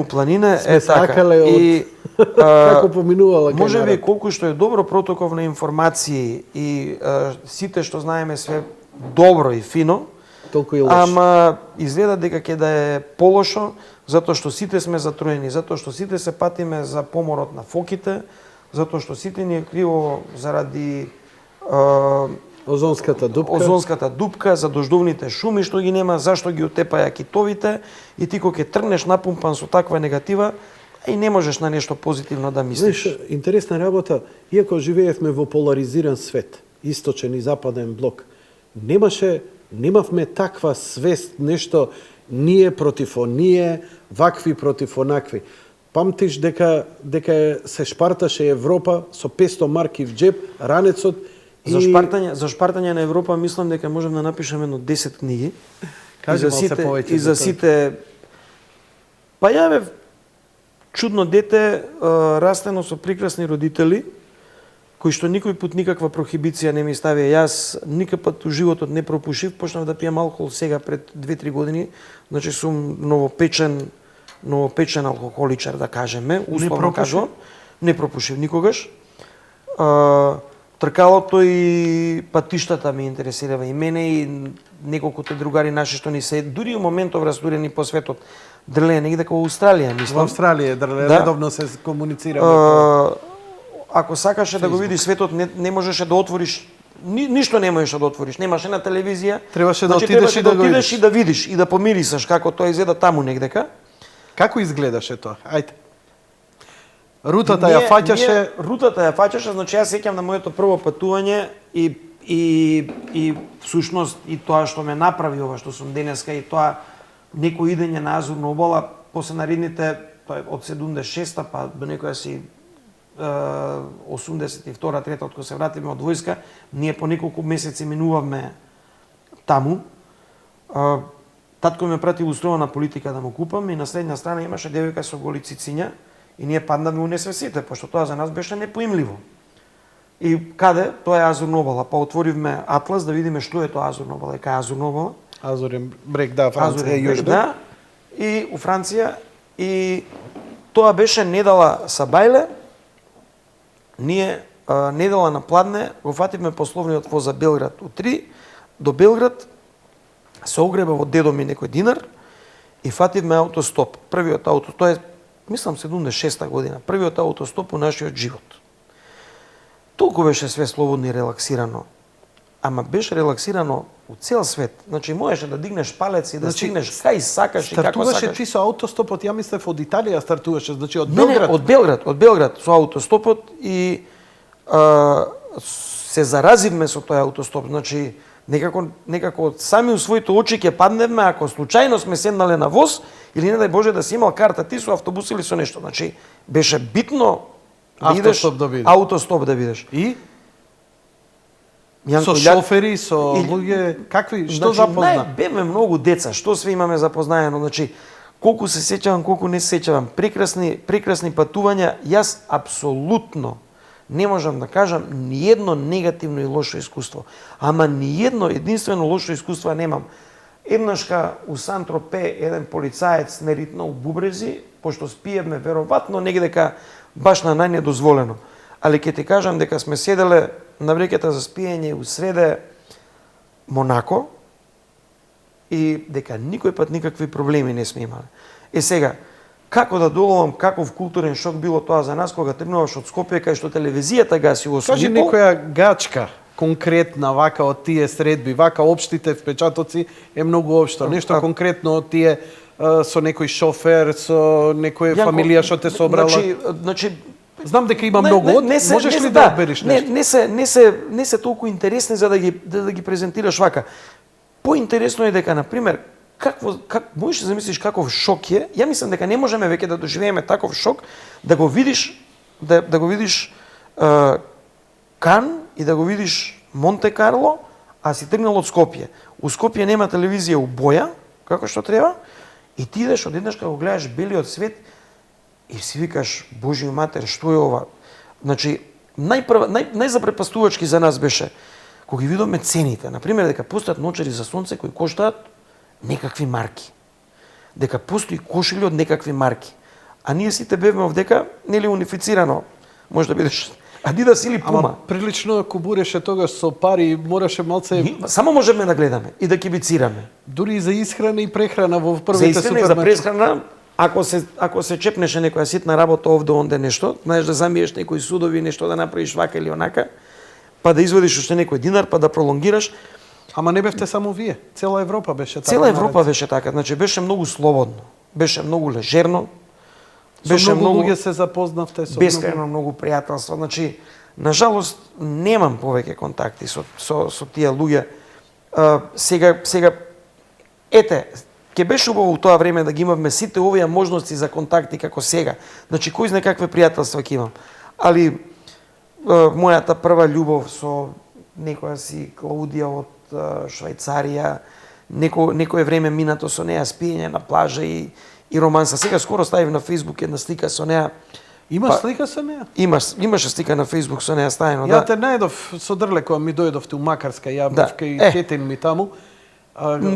B: у планина, е така.
A: И како поминувала кај
B: може би
A: народ.
B: колку што е добро протокол на информации и сите што знаеме све добро и фино,
A: толку и лошо.
B: Ама изгледа дека ќе да е полошо, затоа што сите сме затроени, затоа што сите се патиме за поморот на фоките, затоа што сите ни е криво заради
A: Озонската дупка,
B: за дождовните шуми што ги нема, зашто ги отепаја китовите и ти кога ќе тргнеш напумпан со таква негатива, и не можеш на нешто позитивно да мислиш.
A: Знаеш, интересна работа, иако живеевме во поларизиран свет, источен и западен блок, немавме таква свест, нешто ние против оние, вакви против онакви. Памтиш дека се шпарташе Европа со 500 марки в джеб, ранецот и...
B: За шпартање на Европа мислам дека можем да напишеме едно 10 книги.
A: Кажи малце повеќе
B: и за сите... Па ја бев чудно дете, растено со прекрасни родители, кои што никој пат никаква прохибиција не ми ставија. Јас никој пат у животот не пропушив, почнав да пијам алкохол сега пред 2-3 години, значи сум новопечен алкохоличар, да кажеме, условно кажувам. Не пропушив никогаш. Тркалото и патиштата ме интересирава и мене и неколкото другари наши што ни се дури у моментов растурени по светот. Дрлење негде како Австралија, мислам.
A: Во Австралија редовно се комуницира.
B: Ако сакаше да го видиш светот, не можеше да отвориш, ништо не можеше да отвориш. Немаше на телевизија.
A: Требаше да отидеш
B: и да видиш и да помирисаш како тоа изгледа таму негдека.
A: Како изгледаше тоа? Ајде. Рутата ја фаќаше,
B: значи јас сеќам на моето прво патување и всушност и тоа што ме направи ова што сум денеска и тоа некој идење на Азурна обала после наредните од 76-та па до некоја си 82-та, 3-та, откога се вративме од војска, ние по неколку месеци минувавме таму. Татко ме прати во устроена политика да му купам и на следна страна имаше девојка со голи цициња и ние паднавме у несвесите, пошто тоа за нас беше непоимливо. И каде? Тоа е Азурна обала. Па отворивме атлас да видиме што е тоа Азурна обала. Кај Азурна обала?
A: Азурен брег, да, Франција и јужно.
B: Да, и у Франција. И тоа беше недела Сабајле. Ние недела на Пладне го фативме пословниот воз за Белград у 3 до Белград, се огреба во дедо ми некој динар и фативме аутостоп. Првиот аутостоп, тоа е, мислам, 76-та година, првиот аутостоп у нашиот живот. Толку беше све слободно и релаксирано, ама беше релаксирано у цел свет. Значи, можеше да дигнеш палец и да стигнеш кај сакаш и како сакаш.
A: Стартуваше ти со аутостопот, ја мислев од Италија стартуваше, значи од Белград.
B: Не, од Белград со аутостопот и се заразивме со тој аутостоп. Значи, некако сами у своите очи ќе падневме ако случајно сме седнале на воз или не дај Боже да си имал карта ти со автобус или со нешто. Значи, беше битно аутостоп да видиш.
A: И? Со шофери, со луѓе, какви, што запозна?
B: Бевме многу деца, што све имаме запознаено, значи, колку се сеќавам, колку не се сеќавам, прекрасни патувања, јас апсолутно не можам да кажам ни едно негативно и лошо искуство. Ама ни едно единствено лошо искуство немам. Еднашка у Сан-Тропе еден полицаец не ритнал бубрези, пошто спиевме веројатно негде дека баш на најнедозволено. Али ќе ти кажам дека сме седеле на вреката за спиење у среде Монако и дека никој пат никакви проблеми не сме имале. Сега, како да доловам каков културен шок било тоа за нас кога тргнуваш од Скопје кај што телевизијата гаси во 8:30.
A: Кажи некоја гачка конкретна вака од тие средби, вака општите впечатоци е многу општо. Нешто конкретно од тие со некој шофер, со некоја фамилија што те собрала.
B: Значи
A: знам дека има многу. Можеш ли да одбериш нешто?
B: Не се толку интересни за да ги презентираш вака. Поинтересно е дека, например, как можеш да замислиш каков шок е? Ја мислам дека не можеме веќе да доживееме таков шок, да го видиш Кан и да го видиш Монте Карло, а си тргнал од Скопје. У Скопје нема телевизија у боја, како што треба, и ти идеш одеднаш кога го гледаш белиот свет и си викаш, Божи матер, што е ова? Значи, најзапрепастувачки за нас беше кога ги видовме цените, например дека постојат ночери за сонце кои коштаат некакви марки. Дека постои кошили од некакви марки. А ние сите бевме овдека, нели унифицирано, може да бидеш Адидас или Пума.
A: Ама прилично ако буреше тогаш со пари, мораше малце...
B: Само можеме да гледаме и да кибицираме.
A: Дури и за исхрана и прехрана во првите
B: супермаркети. За исхрана и за прехрана, ако се чепнеше некоја ситна работа овде онде нешто, знаеш да замиеш некои судови, нешто да направиш вака или онака, па да извадиш уште некој динар, па да пролонгираш.
A: Ама не бевте само вие, цела Европа беше така.
B: Цела Европа беше така, значи беше многу слободно, беше многу лежерно.
A: Беше многу луѓе се запознавте со
B: бескрајно многу пријателства. Значи, нажалост немам повеќе контакти со тие луѓе. Сега ете, ќе беше убаво у тоа време да ги имавме сите овие можности за контакти како сега. Значи, кој знае какви пријателства ќе имам. Али мојата прва љубов со некоја си Клаудија од Швајцарија, некое време минато со неа спиење на плажа и романса. Сега скоро ставив на Фейсбук една слика со неа.
A: Има слика со неа?
B: Имаше слика на Фейсбук со неа ставено,
A: да. Ја те најдов со Дрле кога ми дојдовте у Макарска, ја бев кај кетен ми таму.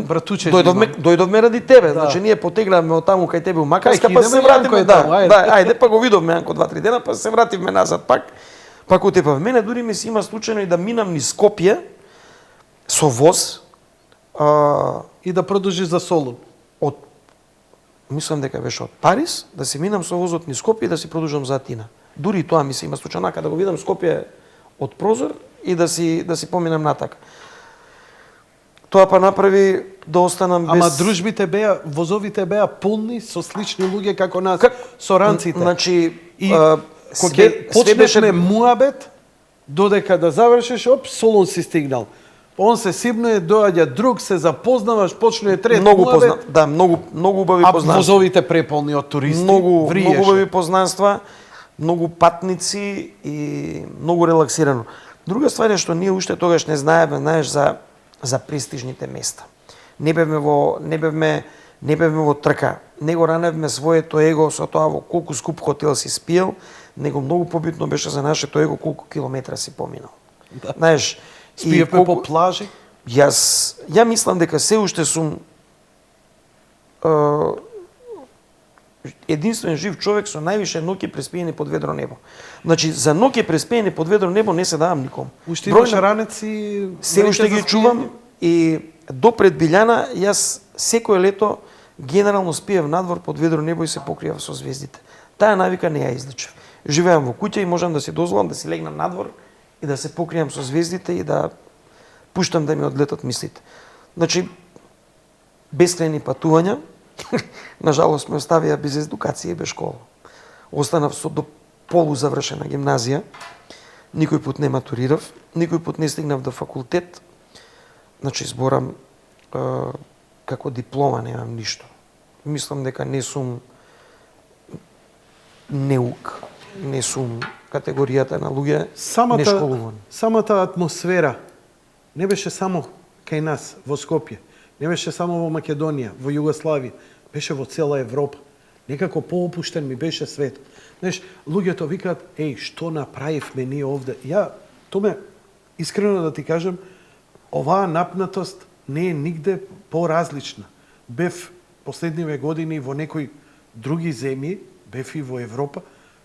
A: Братуче.
B: Дојдовме ради тебе, значи ние потегламе од таму кај тебе у Макарска, па се вративме, ајде, па го видовме Јанко 2-3 дена, па се вративме назад пак отепав. Мене дури ми се има случајно и да минам низ Скопје со воз
A: и да продолжи за Солун.
B: Мислам дека беше од Париз, да се минам со возот низ Скопје и да си продолжам за Атина. Дури и тоа ми се има случајно, да го видам Скопје од прозор и да си поминам натака. Тоа па направи да останам без...
A: Ама дружбите беа, возовите беа полни со слични луѓе како нас, со ранците.
B: Значи,
A: и кога почнеше муабет, додека да завршиш, Солун си стигнал. Он се сибне, доаѓа друг, се запознаваш, почне трет муабет.
B: Да, многу убави познанства.
A: А возовите преполни од туристи,
B: многу убави познанства, многу патници и многу релаксирано. Друга ствар е што ние уште тогаш не знаеме, знаеш, за престижните места. Не бевме во трка. Не го раневме своето его со тоа во колку скуп хотел си спиел, него многу побитно беше за нашето его колку километра си поминал.
A: Да.
B: Знаеш,
A: спиевме по плажи?
B: Ја мислам дека се уште сум единствен жив човек со највише ноќи преспиени под ведро небо. Значи, за ноќи преспиени под ведро небо не се давам никому.
A: Уште имаш ранеци?
B: Се уште ги чувам и до пред Билјана јас секое лето генерално спиев надвор под ведро небо и се покривав со звездите. Таа навика не ја излечев. Живеам во куќа и можам да си дозволам да си легнам надвор и да се покријам со звездите и да пуштам да ми одлетат мислите. Значи, бескрајни патувања, нажалост ме оставија без едукација и без школа. Останав со до полузавршена гимназија, никој пат не матурирав, никој пат не стигнав до факултет, значи зборам како диплома немам ништо. Мислам дека не сум неук, не сум категоријата на луѓе нешколувани.
A: Самата атмосфера не беше само кај нас во Скопје, не беше само во Македонија, во Југославија, беше во цела Европа. Некако поопуштен ми беше светот. Знаеш, луѓето викаат, што направивме ние овде? Тоа ме, искрено да ти кажам, оваа напнатост не е нигде поразлична. Бев последниве години во некои други земји, бев и во Европа,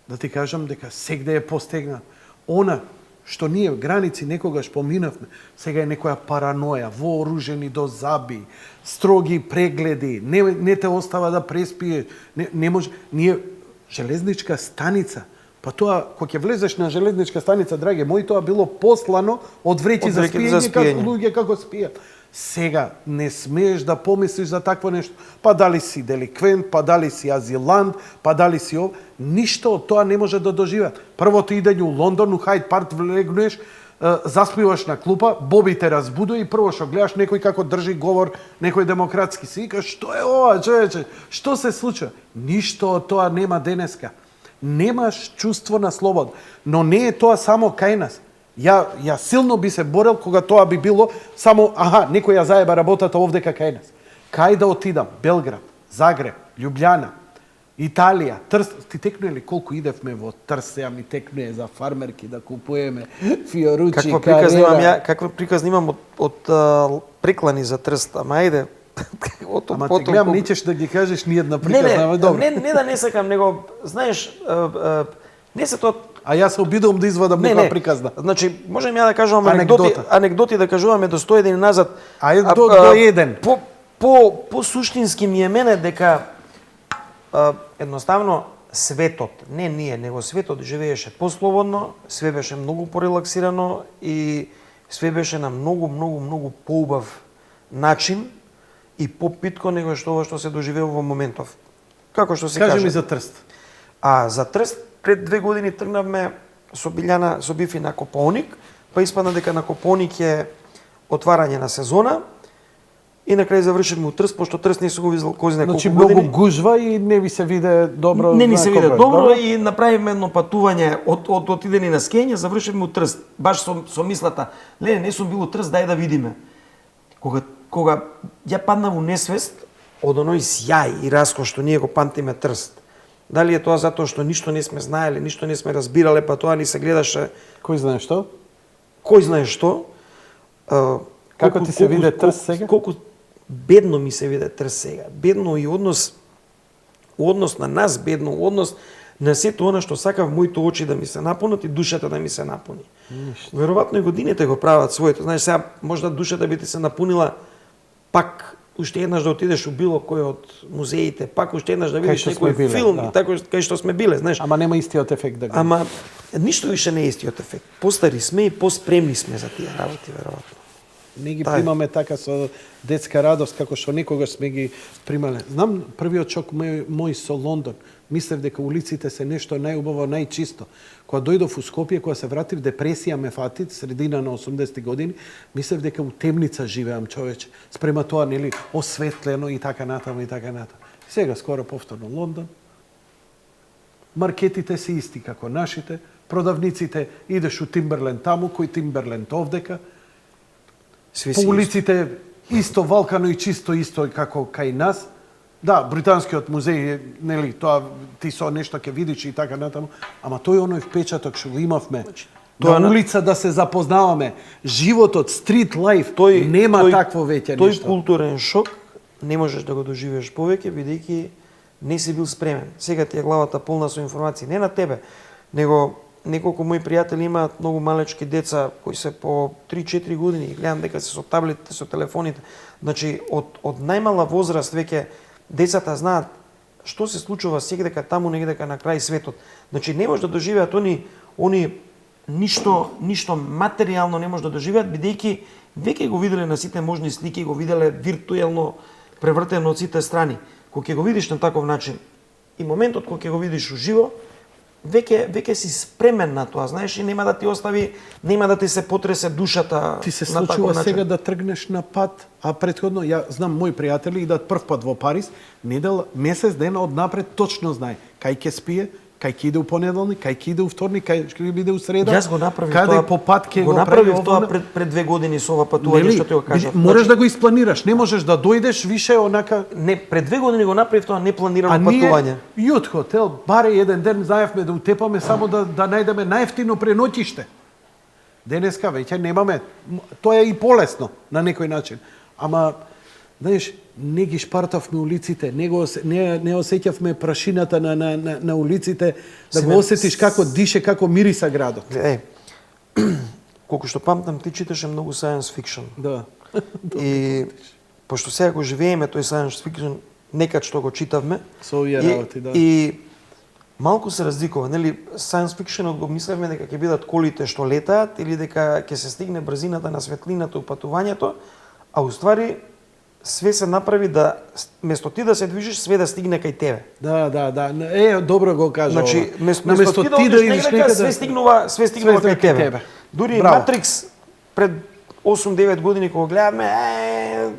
A: да ти кажам дека сегде е постегнат. Она што ние граници некогаш поминавме, сега е некоја параноја, вооружени до заби, строги прегледи, не те остава да преспие, не може. Ние железничка станица, па тоа, кога ќе влезеш на железничка станица, драги мои, тоа било послано од вреќи за спиење, како луѓе како спијат. Сега не смееш да помислиш за такво нешто. Па дали си деликвент, па дали си азилант, па дали си ов, ништо од тоа не може да доживеат. Првото идење у Лондон, у Хайд Парк влегнеш, заспиваш на клупа, Боби те разбудува и прво што гледаш некој како држи говор, некој демократски, си викаш, што е ова, човече, што се случува? Ништо од тоа нема денеска. Немаш чувство на слобода, но не е тоа само кај нас. Ја силно би се борел кога тоа би било само, некој ја заеба работата овдека кај нас. Кај да отидам? Белград, Загреб, Љубљана, Италија, Трст. Ти текнуе ли колку идевме во Трст, сега ми текнуе за фармерки да купуеме фиоручи, карера.
B: Каква приказ имам од преклани за Трст, ама ајде.
A: Ама те гледам, нечеш да ги кажеш ни една приказ, добро.
B: Не да не сакам, него, знаеш, не се тоа.
A: А јас се обидувам да извадам некоја приказна.
B: Значи, можем ја да кажувам анекдоти да кажуваме до 100 години назад.
A: Ајде до еден.
B: По суштински ми е мене дека едноставно светот, не ние, него светот живееше послободно, све беше многу порелаксирано и све беше на многу поубав начин и попитко него што се доживеува во моментов. Како што се каже.
A: Кажи ми за Трст.
B: За Трст пред 2 години тргнавме со Билјана, со Бифи на Копоник, па испадна дека на Копоник е отварање на сезона и на крај завршивме у Трст, пошто Трст не се го визел кој знае колку години.
A: Значи многу гужва и не ви се виде добро.
B: Не ни се виде добро и направивме едно патување од отидени на скење, завршивме у Трст. Баш со мислата, не сум бил у Трст, дај да видиме. Кога ја падна во несвест од оној сјај и раскош што ние го памтиме Трст. Дали е тоа затоа што ништо не сме знаеле, ништо не сме разбирале, па тоа ни се гледаше.
A: Кој знае што?
B: Кој знае што?
A: Како ти се виде Трст сега?
B: Колку бедно ми се виде Трст сега. Бедно и однос на нас, бедно однос на сето она што сакав моите очи да ми се напунат и душата да ми се напуни. Веројатно и годините го прават своето. Знаеш, сега можда душата би ти се напунила пак уште еднаш да отидеш у било кој од музеите, пак уште еднаш да видиш некој филм, така кај што сме биле, знаеш.
A: Ама нема истиот ефект да го.
B: Ама ништо више не е истиот ефект. Постари сме и поспремни сме за тие работи, веројатно.
A: Не ги примаме така со детска радост како што некогаш сме ги примале. Знам првиот шок мој со Лондон. Мислев дека улиците се нешто најубаво, најчисто. Кога дојдов у Скопје, кога се вратив, депресија ме фати, средина на 80-ти години, мислев дека у темница живеам, човече. Спрема тоа, нели, осветлено и така натаму и така натаму. Сега скоро повторно Лондон. Маркетите се исти како нашите, продавниците идеш у Тимберленд таму, кој Тимберленд овдека. По улиците исто валкано и чисто исто како кај нас. Да, британскиот музеј, нели, тоа ти со нешто ќе видиш и така натаму, ама тој оној впечаток што го имавме на улица да се запознаваме, животот, стрит лајф, нема такво веќе нешто.
B: Тој културен шок не можеш да го доживееш повеќе бидејќи не си бил спремен. Сега ти е главата полна со информации, не на тебе, него неколку мои пријатели имаат многу малечки деца кои се по 3-4 години, гледам дека се со таблетите, со телефоните. Значи од најмала возраст веќе децата знаат што се случува сегдека таму негдека на крај светот. Значи не може да доживеат они ништо материјално не може да доживеат бидејќи веќе го виделе на сите можни слики, го виделе виртуелно превртено од сите страни. Кога ќе го видиш на таков начин и моментот кога ќе го видиш уживо, веќе си спремен на тоа, знаеш, и нема да ти остави, нема да ти се потресе душата.
A: Ти се случува сега да тргнеш на пат, а претходно, ја знам мои пријатели идат прв пат во Париз, месец дена однапред точно знае кај ќе спие, кај ќе иде у понеделник, кај ќе иде у вторник, кај ќе биде у среда.
B: Јас го направив
A: каде
B: тоа.
A: По пат ќе
B: го направив тоа пред 2 години со ова патување што ти го кажав.
A: Можеш да го испланираш, не можеш да дојдеш више онака.
B: Не, пред 2 години го направив тоа непланирано патување.
A: Јут хотел, баре еден ден заевме да утепаме само да најдеме најефтино преноќиште. Денеска веќе немаме, тоа е и полесно на некој начин. ама знаеш, не ги шпартавме улиците, не осеќавме прашината на улиците, да го осетиш како дише, како мириса градот.
B: Колку што памтам, ти читаше многу science fiction.
A: Да.
B: И пошто сега го живееме тој science fiction, некад што го читавме.
A: Со овие работи, да.
B: И малку се разликува, нели? Science fiction го мислевме дека ќе бидат колите што летаат или дека ќе се стигне брзината на светлината у патувањето, а уствари све се направи да место ти да се движиш, све да стигне кај тебе.
A: Да. Добро го кажа.
B: Значи, место
A: ти да
B: идеш некаде, све стигнува кај тебе. Дури Матрикс пред 8-9 години кога гледавме,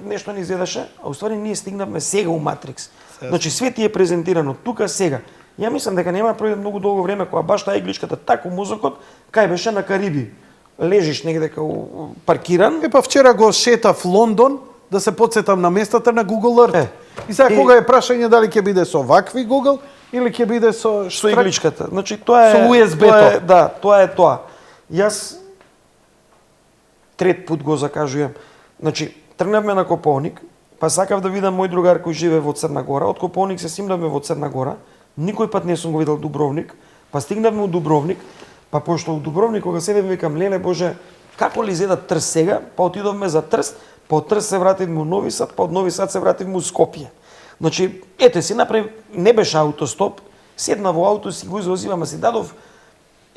B: нешто ни изгледаше, а уствари ние стигнавме сега у Матрикс. Значи све ти е презентирано тука сега. Ја мислам дека нема пройде многу долго време кога баш таа игличката таку мозокот кај беше на Кариби. Лежиш негде као паркиран.
A: Па вчера го шетав Лондон да се потсетам на местата на Google Earth. И сега кога е прашање дали ќе биде со вакви Google или ќе биде со
B: игличката. Значи тоа е
A: со USB-то.
B: Да, тоа е тоа. Јас трет пат го закажувам. Значи тргнавме на Копоник, па сакав да видам мој другар кој живее во Црна Гора. Од Копоник се симнавме во Црна Гора. Никој пат не сум го видел Дубровник. Па стигнавме у Дубровник, па пошто у Дубровник кога седев викам леле боже, како ли изгледа Трст сега? Па отидовме за Трст, па од Трст се вративме у Нови Сад, па од Нови Сад се вративме у Скопје. Значи, ете си направи, не беше аутостоп, седна во ауто, си го извозивам, а си дадов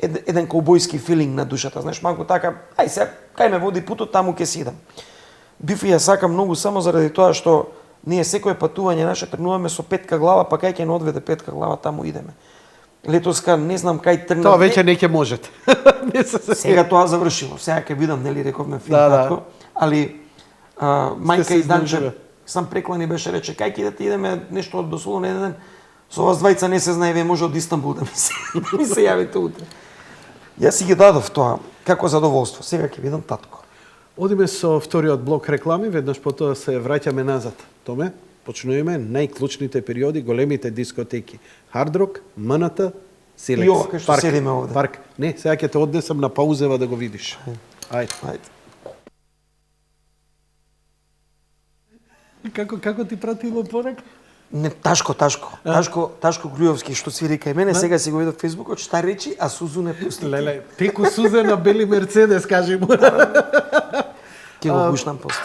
B: еден каубојски филинг на душата, знаеш, малку така, ај сега, кај ме води путот, таму ќе си идам. Биф ја сакам многу само заради тоа што ние секое патување наше тргнуваме со петка глава, па кај ќе не одведе петка глава, таму идеме. Летоска не знам кај тргнав.
A: Тоа веќе не ќе можете.
B: Сега тоа завршило. Сега ќе видам, нели, рековме филм татко, али мајка и Данче сам преклани беше рече кај ќе идеме нешто од Басулон еден ден. Со вас двајца не се знае, вие може од Истанбул да ми се јавите утре. Јас си ги дадов тоа како задоволство. Сега ќе видам татко.
A: Одиме со вториот блок реклами, веднаш потоа се враќаме назад. Томе, почнуваме најклучните периоди, големите дискотеки. Hard Rock, МНТ, Silex.
B: И ова кај што седиме овде.
A: Парк. Не, сега ќе те однесам на паузева да го видиш. Ајде. Како ти пратило порак?
B: Не, Ташко Глујовски што свири кај мене, сега си го видов Фејсбукот, шта речи, а сузу не пусти.
A: Леле, теку сузе на бели Мерцедес, кажи му.
B: Ке го пуштам после.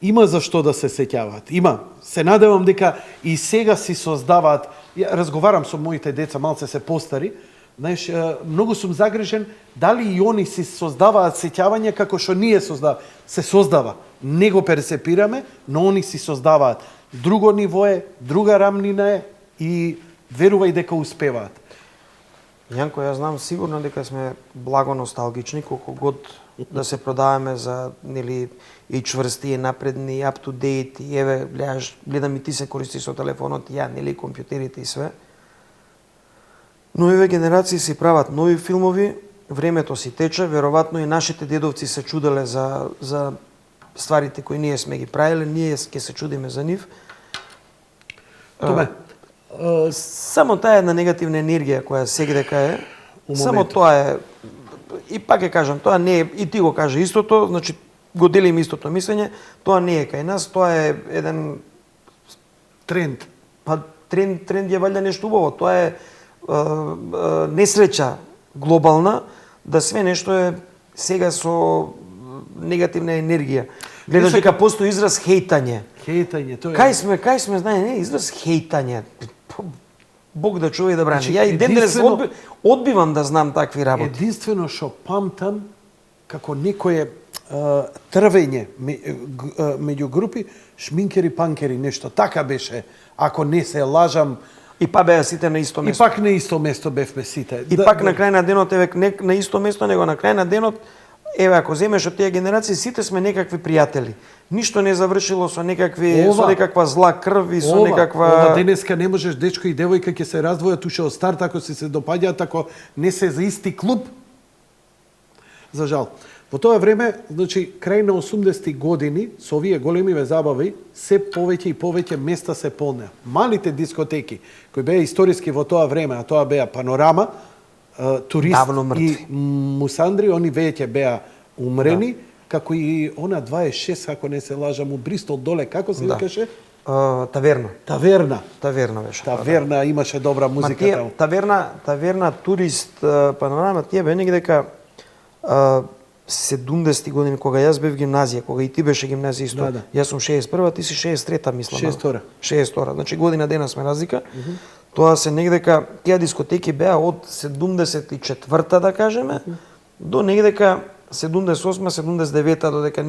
A: Има за што да се сеќаваат. Има. Се надевам дека и сега си создаваат. Ја разговарам со моите деца, малце се постари. Знаеш, многу сум загрижен дали и они си создаваат сеќавање како што ние се создава. Не го перцепираме, но они си создаваат. Друго ниво е, друга рамнина е и верувај дека успеваат.
B: Јанко, јас знам сигурно дека сме благо носталгични, колку год да се продаваме за, нели, и чврсти, и напредни, и up to date, и еве, гледам и ти се користи со телефонот, и ја, нели, компјутерите и све. Нови генерации си прават нови филмови, времето си тече, веројатно и нашите дедовци се чуделе за стварите кои ние сме ги правиле, ние ќе се чудиме за нив.
A: Томе,
B: само таа една негативна енергија која сега дека е, само тоа е, и пак ќе кажам, тоа не е, и ти го кажа истото, значи го делим истото мислење, тоа не е кај нас, тоа е еден
A: тренд.
B: Па тренд е валјда нешто убаво, тоа е несреќа глобална, да све нешто е сега со негативна енергија. Гледаш дека постои израз хейтање.
A: Хейтање, тоа е.
B: Кај сме, знае, не, израз хейтање. Бог да чува и да брани. Ја и ден денес одбивам да знам такви работи.
A: Единствено што памтам како некое трвење меѓу групи шминкери панкери, нешто така беше, ако не се лажам.
B: И па беа сите на исто место.
A: И пак на исто место бевме сите.
B: И пак на крај на денот, еве, не на исто место, него на крај на денот, еве, ако земеш од тие генерации, сите сме некакви пријатели. Ништо не завршило со со некаква зла крв и со некаква...
A: Ова денеска не можеш дечко и девојка ќе се раздвојат уште од старт, ако се допаѓаат, ако не се за исти клуб. За жал. Во тоа време, значи, крај на 80-ти години, со овие големиве забави, се повеќе и повеќе места се полнеа. Малите дискотеки, кои беа историски во тоа време, а тоа беа Панорама, Турист и Мусандри, они веќе беа умрени, како и она 26, ако не се лажам, у Бристол доле, како се
B: Да.
A: викаше?
B: Таверна.
A: Таверна.
B: Таверна беше.
A: Таверна имаше добра музика
B: тие,
A: таму.
B: таверна турист панорама, тие бе негде дека 70 години кога јас бев гимназија, кога и ти беше гимназија исто.
A: Да, да.
B: Јас сум 61, ти си 63-та, мислам.
A: 62.
B: 62. Значи година дена сме разлика. Тоа се негдека тие дискотеки беа од 74-та да кажеме до негдека 78-79-та додека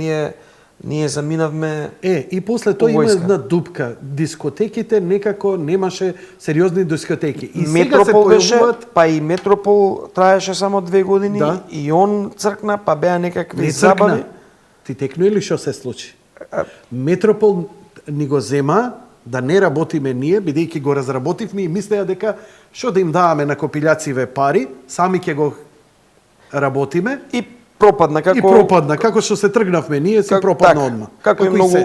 B: ние заминавме.
A: И после тоа
B: По
A: има
B: војска.
A: една дупка. Дискотеките некако немаше сериозни дискотеки. И сега се
B: Метропол беше,
A: појавуваат
B: па и Метропол траеше само 2 години,
A: Да.
B: и он цркна, па беа некакви
A: не
B: забави.
A: цркна. Ти текно или што се случи? Метропол ни го зема да не работиме ние, бидејќи го разработивме и мислеа дека што да им даваме на копилјациве пари, сами ќе го работиме
B: И пропадна како
A: и пропадна. Како што се тргнавме ние, си пропадна
B: така,
A: одма.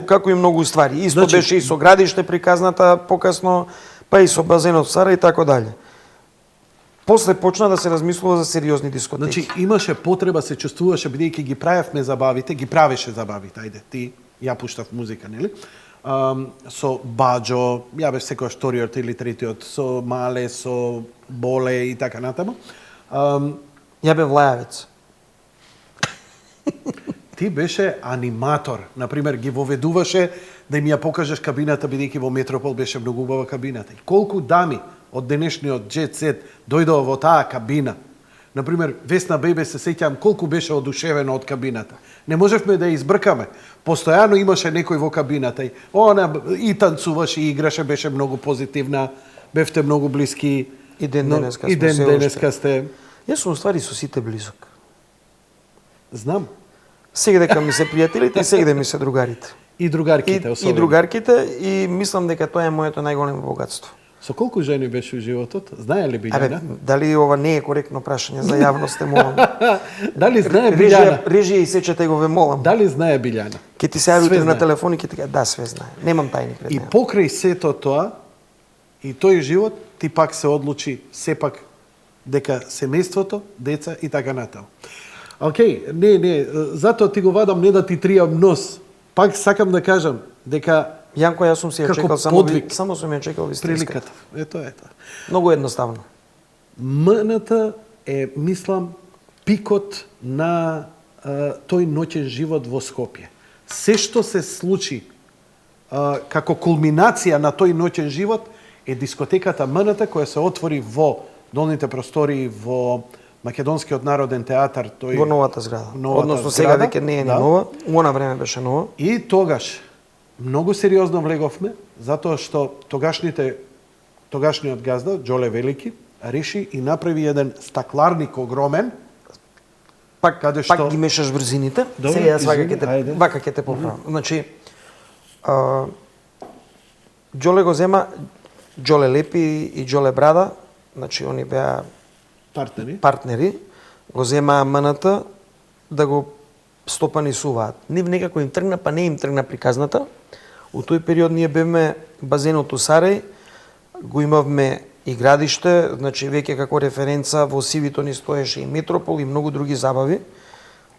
B: Како и многу ствари. Исто
A: Значи-
B: беше и со градиште приказната покасно, па и со базенот Сара и така дале. После почна да се размислува за сериозни дискотеки.
A: Значи имаше потреба, се чувствуваше бидејќи ги правевме забавите, ги правеше забавите, ајде, ти ја пуштав музика, нели? Со Баџо, ја бев секојаш вториот или третиот, со Мале, со Боле и така натаму.
B: Ја бев лајавец.
A: Ти беше аниматор. Например, ги воведуваше да им ја покажеш кабината, бидејќи во Метропол беше многу убава кабината. И колку дами од денешниот Jet Set дојдоа во таа кабина. Например, Весна Бебе се сеќавам колку беше одушевена од кабината. Не можевме да ја избркаме. Постојано имаше некој во кабината и она и танцуваше и играше, беше многу позитивна, бевте многу блиски.
B: И ден денеска
A: и
B: сме
A: ден
B: се
A: денеска сте.
B: Јас сум ствари со сите близок.
A: Знам.
B: Сегде ми се пријателите и сегде ми се другарите.
A: И другарките,
B: И
A: особено.
B: другарките, и мислам дека тоа е моето најголемо богатство.
A: Со колку жени беше у животот? Знае ли
B: Абе,
A: Билјана?
B: дали ова не е коректно прашање за јавност, те молам.
A: Дали знае Билјана?
B: Режија и сечете го, ве молам.
A: Дали знае Билјана?
B: Ке ти се јави
A: Све
B: утре на
A: знае.
B: телефон и ке ти кажа, да, све знае. Немам тајни пред
A: И
B: неа.
A: покрај сето тоа, и тој живот, ти пак се одлучи сепак дека семејството, деца и така натаму. Океј, не, затоа ти го вадам не да ти тријам нос. Пак сакам да кажам дека
B: Јанко, јас сум си ја
A: Како
B: чекал,
A: подвиг.
B: само сум ја чекал вистинска.
A: приликата, ето.
B: Многу едноставно.
A: МНТ е, мислам, пикот на тој ноќен живот во Скопје. Се што се случи како кулминација на тој ноќен живот е дискотеката МНТ која се отвори во долните простории во Македонскиот народен театар, тој
B: Во новата зграда.
A: Новата
B: Односно сега
A: зграда,
B: веќе не е ни
A: да.
B: нова, у она време беше нова.
A: И тогаш многу сериозно влеговме, затоа што тогашниот газда, Џоле Велики, реши и направи еден стакларник огромен.
B: Пак
A: Каде што-
B: пак ги мешаш брзините.
A: Добре,
B: Сега јас
A: извини, ајде.
B: вака ќе те поправам. Значи Џоле го зема Џоле Лепи и Џоле Брада, значи они беа партнери, го земаа МНТ да го стопанисуваат. Нив некако им тргна, па не им тргна приказната. У тој период ние бевме базенот у Сарај, го имавме и градиште, значи веќе како референца во CV-то ни стоеше и Метропол и многу други забави.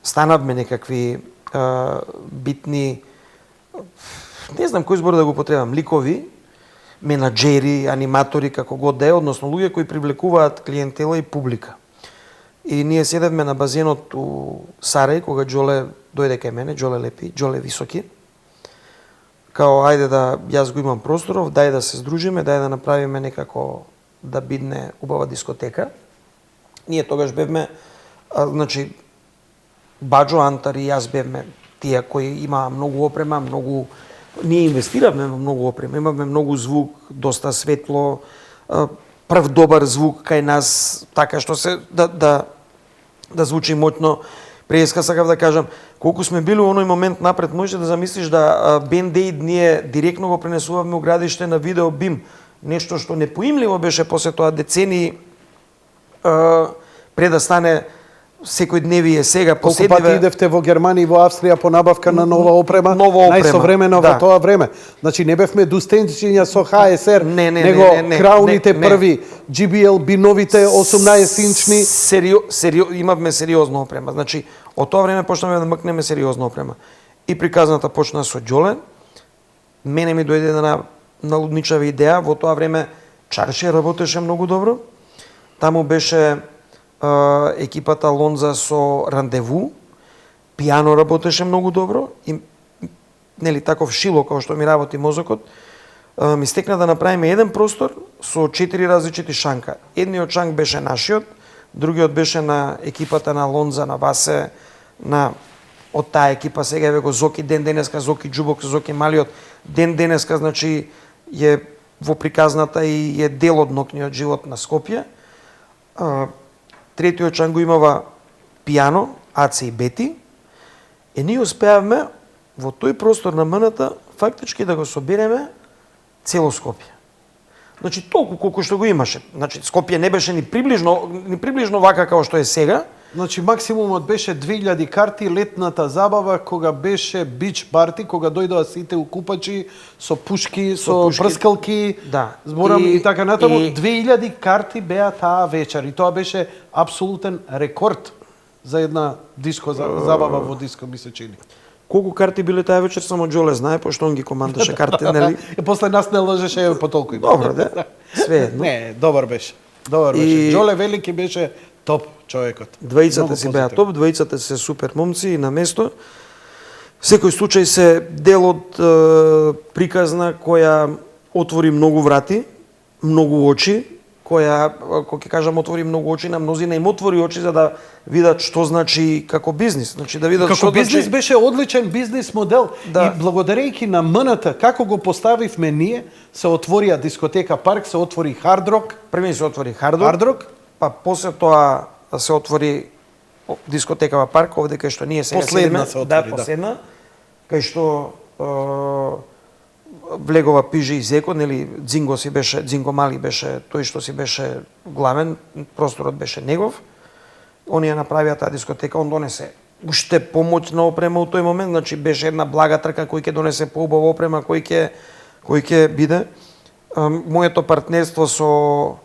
B: Станавме некакви битни, не знам кој збор да го потребам, ликови, менаџери, аниматори, како god да е, односно луѓе кои привлекуваат клиентела и публика. И ние седевме на базенот у Сарај, кога Џоле дојде кај мене, Џоле Лепи, Џоле Високи. Као, ајде да, јас го имам просторов, дај да се здружиме, дај да направиме некако да бидне убава дискотека. Ние тогаш бевме, значи, Баџо, Антар и јас бевме тие кои имаа многу опрема, многу... Ние инвестиравме во многу опрема, имавме многу звук, доста светло, прв добар звук кај нас, така што се да звучи моќно. Преска сакав да кажам, колку сме били во оној момент напред, можеш да замислиш да Band Aid ние директно го пренесувавме у градиште на видео BIM, нешто што непоимливо беше после тоа децении пред да стане секојдневие сега
A: Колку пати
B: последниве
A: идевте во Германија и во Австрија по набавка на нова опрема,
B: Нова опрема,
A: најсовремена
B: да.
A: во тоа време. Значи не бевме достенчиња со ХСР,
B: Не,
A: него крауните
B: не.
A: први, GBL биновите 18-инчни.
B: Имавме сериозна опрема. Значи, од тоа време почнавме да мкнеме сериозна опрема. И приказната почна со Џоле. Мене ми дојде една налудничава идеја. Во тоа време Чарши работеше многу добро. Таму беше екипата Лонза со Рандеву. Пијано работеше многу добро. И, нели, таков шило, како што ми работи мозокот, ми стекна да направиме еден простор со 4 различити шанка. Едниот шанк беше нашиот, другиот беше на екипата на Лонза, на Васе, од таа екипа сега еве го Зоки ден денеска, Зоки Џубок, Зоки Малиот ден денеска, значи е во приказната и е дел од ноќниот живот на Скопје. Третиот шанк го имава Пијано, Аце и Бети. И ние успеавме во тој простор на МНТ фактички да го собереме цело Скопје. Значи толку колку што го имаше. Значи Скопје не беше ни приближно вака како што е сега.
A: Значи максимумот беше 2000 карти летната забава кога беше бич парти, кога дојдоа сите укупачи со пушки, со прскалки,
B: да.
A: зборам и така натаму. 2000 карти беа таа вечер и тоа беше апсолутен рекорд за една диско забава во диско, ми се чини.
B: Колку карти биле таа вечер само Џоле знае, пошто он ги командаше картите, нели?
A: И после нас не лажеше по толку има.
B: Добро, да. Све едно.
A: Не, добар беше. Добар беше. Џоле Велики беше топ човекот.
B: Двајцата си беа топ, двајцата се супер момци и на место. Секој случај се дел од приказна која отвори многу врати, многу очи, која, кој ќе кажам, отвори многу очи на мнозина, им отвори очи за да видат што значи како бизнис. Значи да видат
A: како
B: што
A: бизнес
B: значи...
A: беше одличен бизнес модел.
B: Да.
A: И благодарејќи на МНТ, како го поставивме ние, се отворија дискотека Парк, се отвори Hard Rock.
B: Први се отвори Hard Rock, па после тоа се отвори дискотекава Парк, овде кај што ние сега
A: последна
B: седиме.
A: се отвори,
B: последна. Кај што влегова Пижи и Зеко, нели Дзинго Мали беше тој што си беше главен, просторот беше негов. Оние направија таа дискотека, он донесе уште помоќна опрема во тој момент, значи беше една блага трка кој ќе донесе поубава опрема, кој ќе биде. Моето партнерство со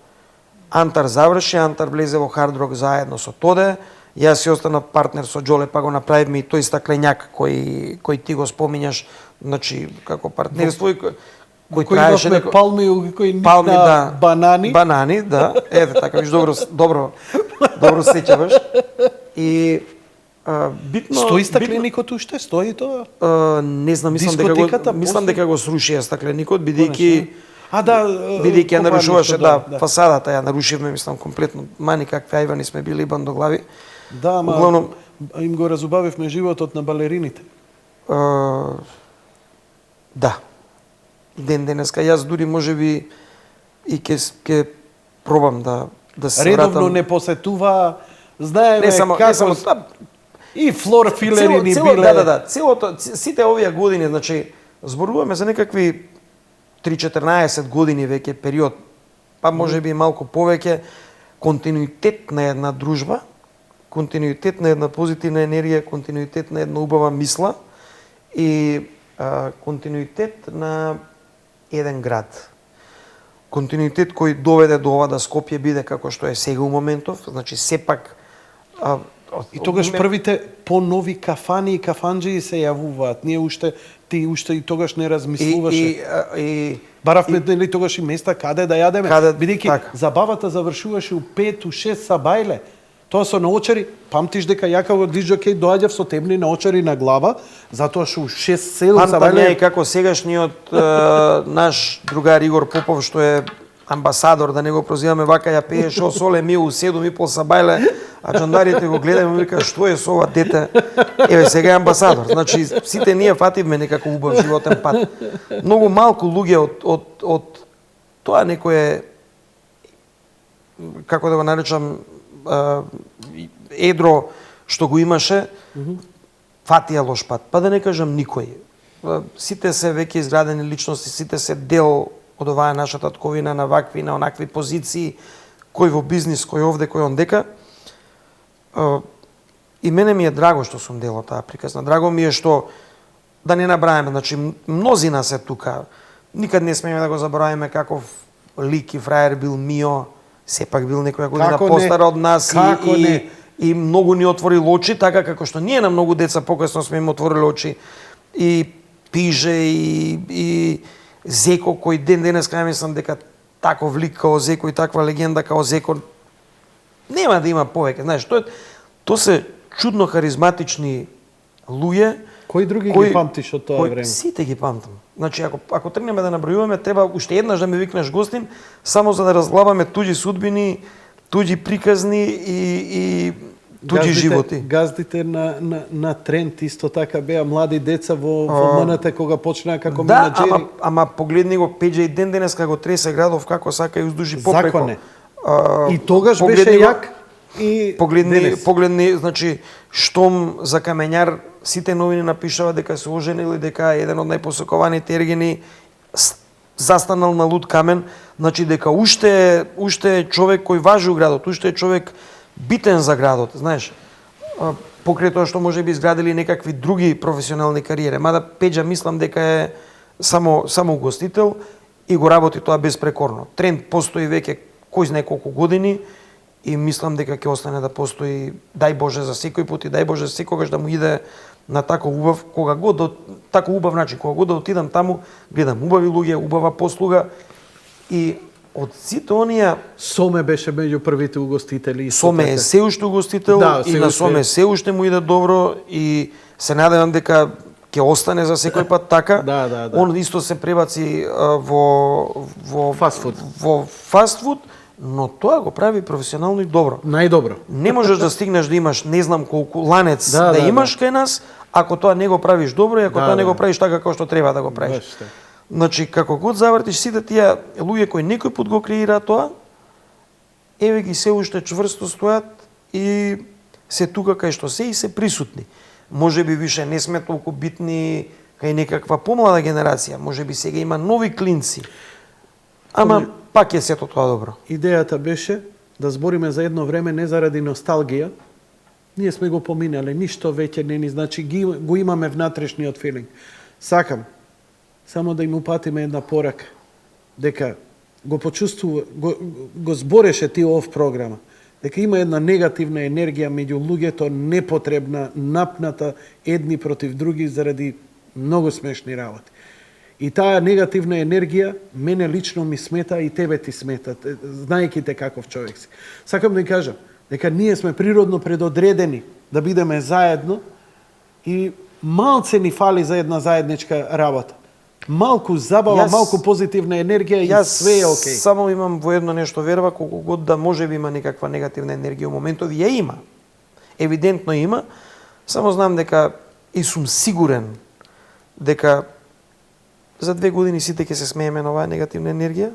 B: Антар заврши, Антар влезе во Hard Rock заедно со Тоде. Јас си останав партнер со Џоле, па го направивме и тој стакленјак кој ти го спомињаш, значи како партнерство и кој траеше
A: неко... палми, кој
B: палми, да,
A: банани.
B: Банани, да. Ете така, виж добро сеќаваш. И битно
A: стои стакленикот уште? Стои тоа?
B: Не знам, мислам дека го срушија стакленикот бидејќи бидејќи ја нарушуваше фасадата, ја нарушивме, мислам, комплетно. Мани какви ајвани сме били бандоглави.
A: Да, ама углавном им го разубавивме животот на балерините.
B: Да. Ден денеска јас дури можеби и ќе пробам да се вратам.
A: Редовно не посетува, знаеме како и флор филери ни биле.
B: Да. Сите овие години, значи зборуваме за некакви 3-14 години веќе период, па можеби и малку повеќе, континуитет на една дружба, континуитет на една позитивна енергија, континуитет на една убава мисла и континуитет на еден град. Континуитет кој доведе до ова да Скопје биде како што е сега у моментов, значи сепак
A: и тогаш првите понови кафани и кафанџии се јавуваат. Ние уште и тогаш не размислуваше. Баравме нели тогаш и места каде да јадеме, бидејќи забавата завршуваше у 5-6 сабајле. Тоа со наочари, памтиш дека ја како диџокеј доаѓав со темни наочари на глава, затоа што у 6-7 сабајле.
B: Памтам ја и како сегашниот наш другар Игор Попов, што е амбасадор, да не го прозиваме вака, ја пее шо соле ми у 7,5 сабајле, а чандарите го гледаме и вика што е со ова дете. Еве сега е амбасадор. Значи сите ние фативме некако убав животен пат. Многу малку луѓе од тоа некое, како да го наречам, едро што го имаше, фатија лош пат. Па да не кажам никој. Сите се веќе изградени личности, сите се дел од оваа наша татковина на вакви, на онакви позиции, кој во бизнис, кој овде, кој ондека. И мене ми е драго што сум дел од таа приказна. Драго ми е што, да не набрајаме, значи мнозина се тука. Никад не смееме да го забораваме каков лик и фраер бил Мио, сепак бил некоја година постар од нас и многу ни отворил очи, така како што ние на многу деца покасно сме им отворили очи. И Пиже и Зеко, кој денес ја мислам дека таков лик као Зеко и таква легенда као Зеко нема да има повеќе. Знаеш, тоа се чудно харизматични луѓе.
A: Кои други ги памтиш од тоа време?
B: Сите ги памтам. Значи, ако тргнеме да набројуваме, треба уште еднаш да ме викнеш гостин, само за да разглабаме туѓи судбини, туѓи приказни и туѓи животи.
A: Газдите на тренд исто така беа млади деца во МНТ кога почнаа како
B: менаџери.
A: Да,
B: ама погледни го Пеџа и ден денес како тресе градов, како сака и уздужи попреко.
A: Законе. И тогаш беше јак и
B: погледни, значи, штом за Камењар сите новини напишува дека се оженил и дека еден од најпосекуваните ергени застанал на луд камен, значи дека уште е човек кој важи у градот, уште е човек битен за градот, знаеш. Покрај тоа што може би изградили некакви други професионални кариери, мада Пеџа мислам дека е само угостител и го работи тоа безпрекорно. Тренд постои веќе кој знае колку години и мислам дека ќе остане да постои, дај Боже за секој пат и дај Боже секогаш да му иде на таков убав, таков убав начин, кога го да отидам таму, гледам убави луѓе, убава послуга и од сите оние
A: Соме беше меѓу првите угостители.
B: Соме е се уште угостител и на Соме се уште му иде добро и се надевам дека ќе остане за секој пат така.
A: Да.
B: Он исто се пребаци во фастфуд, но тоа го прави професионално и добро.
A: Најдобро.
B: Не можеш да стигнеш да имаш не знам колку ланец да имаш кај нас, ако тоа не го правиш добро и ако тоа не го правиш така како што треба да го правиш. Значи, како год завртиш сите тие луѓе кои некој пат го креира тоа, еве ги се уште чврсто стојат и се тука кај што се и се присутни. Може би више не сме толку битни кај некаква помлада генерација, може би сега има нови клинци. Ама пак е сето тоа добро.
A: Идејата беше да збориме за едно време не заради носталгија. Ние сме го поминале, ништо веќе не ни значи, го имаме внатрешниот филинг. Сакам само да им упатиме една порака, дека го почувствува, го збореше ти ов програма, дека има една негативна енергија меѓу луѓето, непотребна, напната едни против други заради многу смешни работи. И таа негативна енергија мене лично ми смета и тебе ти смета, знаејќи те каков човек си. Сакам да ја кажам дека ние сме природно предодредени да бидеме заедно и малце ни фали за една заедничка работа. Малку забава, малку позитивна енергија и све е окей.
B: Само имам во едно нешто верба, колку год да може би има некаква негативна енергија во моментови, ја има. Евидентно има. Само знам дека и сум сигурен дека за 2 години сите ќе се смееме на оваа негативна енергија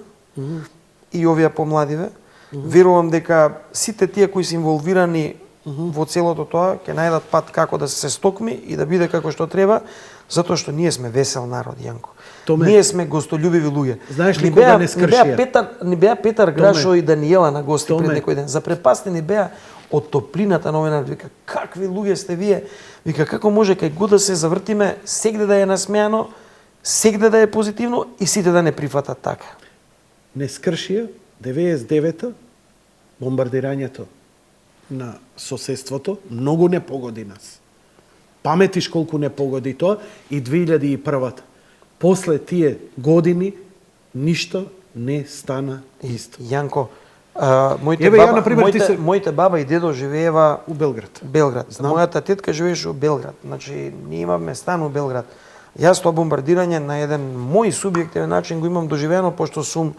B: и овие помладиве. Верувам дека сите тие кои се инволвирани во целото тоа ќе најдат пат како да се стокми и да биде како што треба, затоа што ние сме весел народ, Јанко. Ние сме гостолюбиви луѓе.
A: Знаеш ли кога не скршија?
B: Не беа Петар Грашо и Даниела на гости пред некој ден. Запрепастени беа од топлината на овој народ. Вика, какви луѓе сте вие? Вика, како може кај го да се завртиме, сегде да е насмеано, сегде да е позитивно и сите да не прифатат така.
A: Не скршија 99-та бомбардирањето на соседството многу не погоди нас. Паметиш колку не погоди тоа и 2001-та. После тие години ништо не стана исто.
B: Јанко, моите баба и дедо живеева
A: у Белград.
B: Мојата тетка живееше у Белград. Значи, ние имавме стан у Белград. Јас тоа бомбардирање на еден мој субјективен начин го имам доживено, пошто сум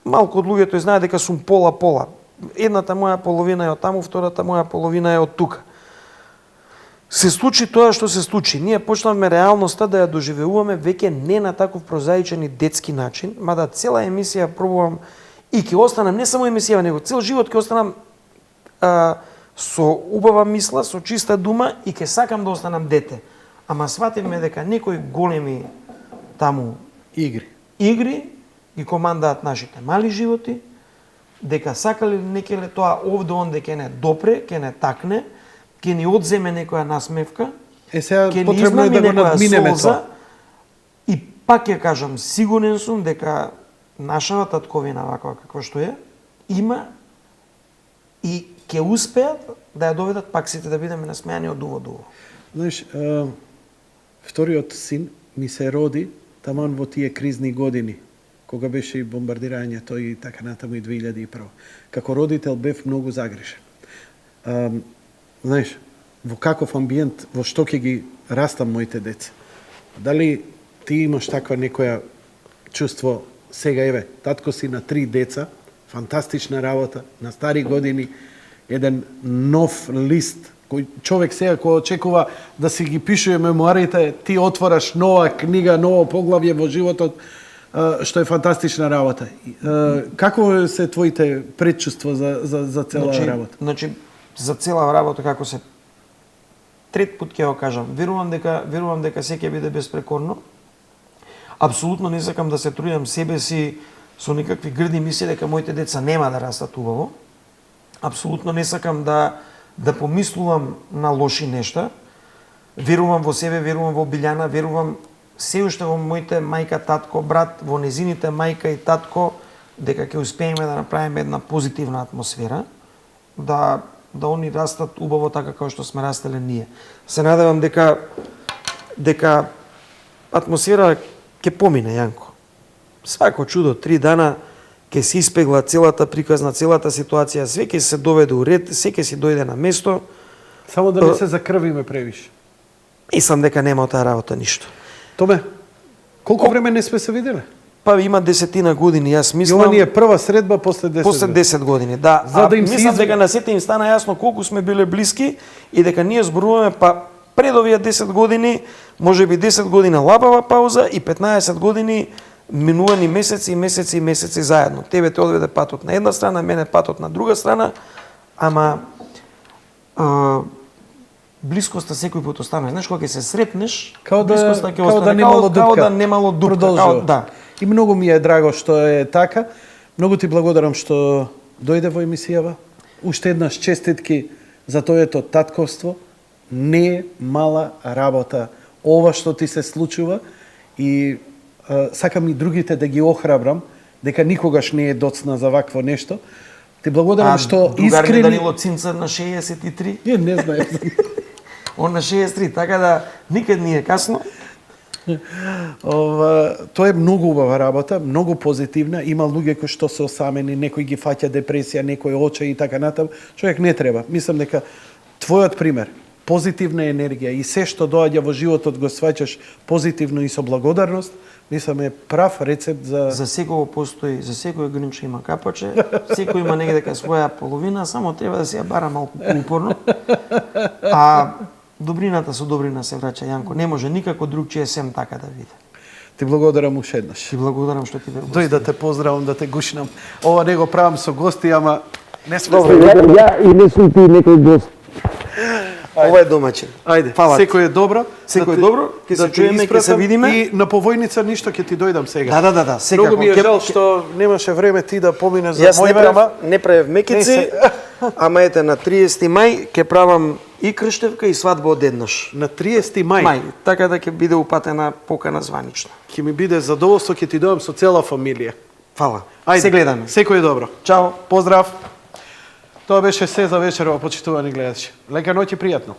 B: малку од луѓето и знае дека сум пола-пола. Едната моја половина е од таму, втората моја половина е од тука. Се случи тоа што се случи. Ние почнавме реалноста да ја доживеуваме веќе не на таков прозаичен и детски начин, мада цела емисија пробувам и ќе останам, не само емисија, него цел живот ќе останам со убава мисла, со чиста дума и ќе сакам да останам дете. Ама свативме дека некои големи таму игри ги командаат нашите мали животи, дека сакале некеле тоа овде онде ќе не допре, ќе не такне, ќе ни одземе некоја насмевка,
A: сега
B: ќе ни
A: потребно е
B: измами
A: да го
B: некоја
A: надминеме
B: солза,
A: тоа.
B: и пак ќе кажам, сигурен сум дека нашава татковина, ваква каква што е, има и ќе успеат да ја доведат пак сите да бидеме насмејани од уво до уво.
A: Знаеш, вториот син ми се роди таман во тие кризни години, кога беше и бомбардирањето и така натаму и 2001. Како родител бев многу загрешен. Знаеш, во каков амбиент, во што ќе ги растам моите деца? Дали ти имаш таква некоја чувство сега, еве, татко си на 3 деца, фантастична работа, на стари години, еден нов лист, кој човек сега кој очекува да си ги пишува мемуарите, ти отвораш нова книга, ново поглавје во животот, што е фантастична работа. Како се твоите предчувства за цела работа?
B: Значи, за цела работа како се трет пат ќе го кажам, верувам дека се ќе биде безпрекорно. Апсолутно не сакам да се трудам себе си со некакви грди мисли дека моите деца нема да растат убаво. Апсолутно не сакам да помислувам на лоши нешта. Верувам во себе, верувам во Билјана, верувам се уште во моите мајка, татко, брат, во незините мајка и татко, дека ќе успееме да направиме една позитивна атмосфера, да они растат убаво така како што сме растеле ние. Се надевам дека атмосфера ќе помине, Јанко. Свако чудо, 3 дана ќе се испегла целата приказна, целата ситуација, све ќе се доведе у ред, се ќе си дојде на место.
A: Само да не се закрвиме превише.
B: Мислам дека нема од таа работа ништо.
A: Томе, колку време не сме се виделе?
B: Па има 10 години, јас мислам.
A: Ова ни е прва средба после 10
B: После 10 години, да.
A: За да им
B: мислам
A: се
B: дека на сите им стана јасно колку сме биле блиски и дека ние зборуваме па пред овие 10 години, можеби 10 години лабава пауза и 15 години минувани месеци и месеци и месеци заедно. Тебе те одведе патот на една страна, мене патот на друга страна, ама блискоста секој пат остане. Знаеш, кога ќе се сретнеш, блискоста ќе остане. Као да немало дупка.
A: Продолжува.
B: Да.
A: И многу ми е драго што е така. Многу ти благодарам што дојде во емисијава. Уште еднаш честитки за тоето татковство. Не е мала работа ова што ти се случува и сакам и другите да ги охрабрам дека никогаш не е доцна за вакво нешто. Ти благодарам што искрени...
B: Данило Цинцар на 63?
A: Не знаем.
B: Он на 63, така да никад не е касно.
A: Тоа е многу убава работа, многу позитивна. Има луѓе кои што се осамени, некој ги фаќа депресија, некој оче и така натаму. Човек не треба. Мислам дека твојот пример, позитивна енергија и се што доаѓа во животот го сваќаш позитивно и со благодарност, мислам е прав рецепт за...
B: За секој постои, за секој гринче има капаче, секој има негде своја половина, само треба да се ја бара малку упорно. А добрината со добрина се враќа, Јанко. Не може никако другчие сем така да биде.
A: Ти благодарам уште еднаш.
B: Ти благодарам што ти бе гост.
A: Дој да те поздравам, да те гушнам. Ова не го правам со гости, ама не сме...
C: Добро, ја и не сум ти некој гост.
B: Ова е домаќин.
A: Ајде,
B: Фала ти.
A: секој е добро.
B: Секој е добро, ќе се чуеме, ќе се видиме.
A: И на повојница ништо ќе ти дојдам сега.
B: Да, секако.
A: Многу ми е жал што немаше време ти да поминеш за
B: Јас
A: мој време.
B: не правев мекици, ама ете на 30 мај ќе правам и крштевка и свадба одеднаш.
A: На 30 мај.
B: Така да ќе биде упатена покана званична.
A: Ќе ми биде задоволство, ќе ти дојдам со цела фамилија.
B: Фала.
A: Ајде,
B: Се гледаме.
A: Секој е добро.
B: Чао.
A: Поздрав. Тоа беше се за вечерова, почитувани гледачи. Лека ноќ и пријатно.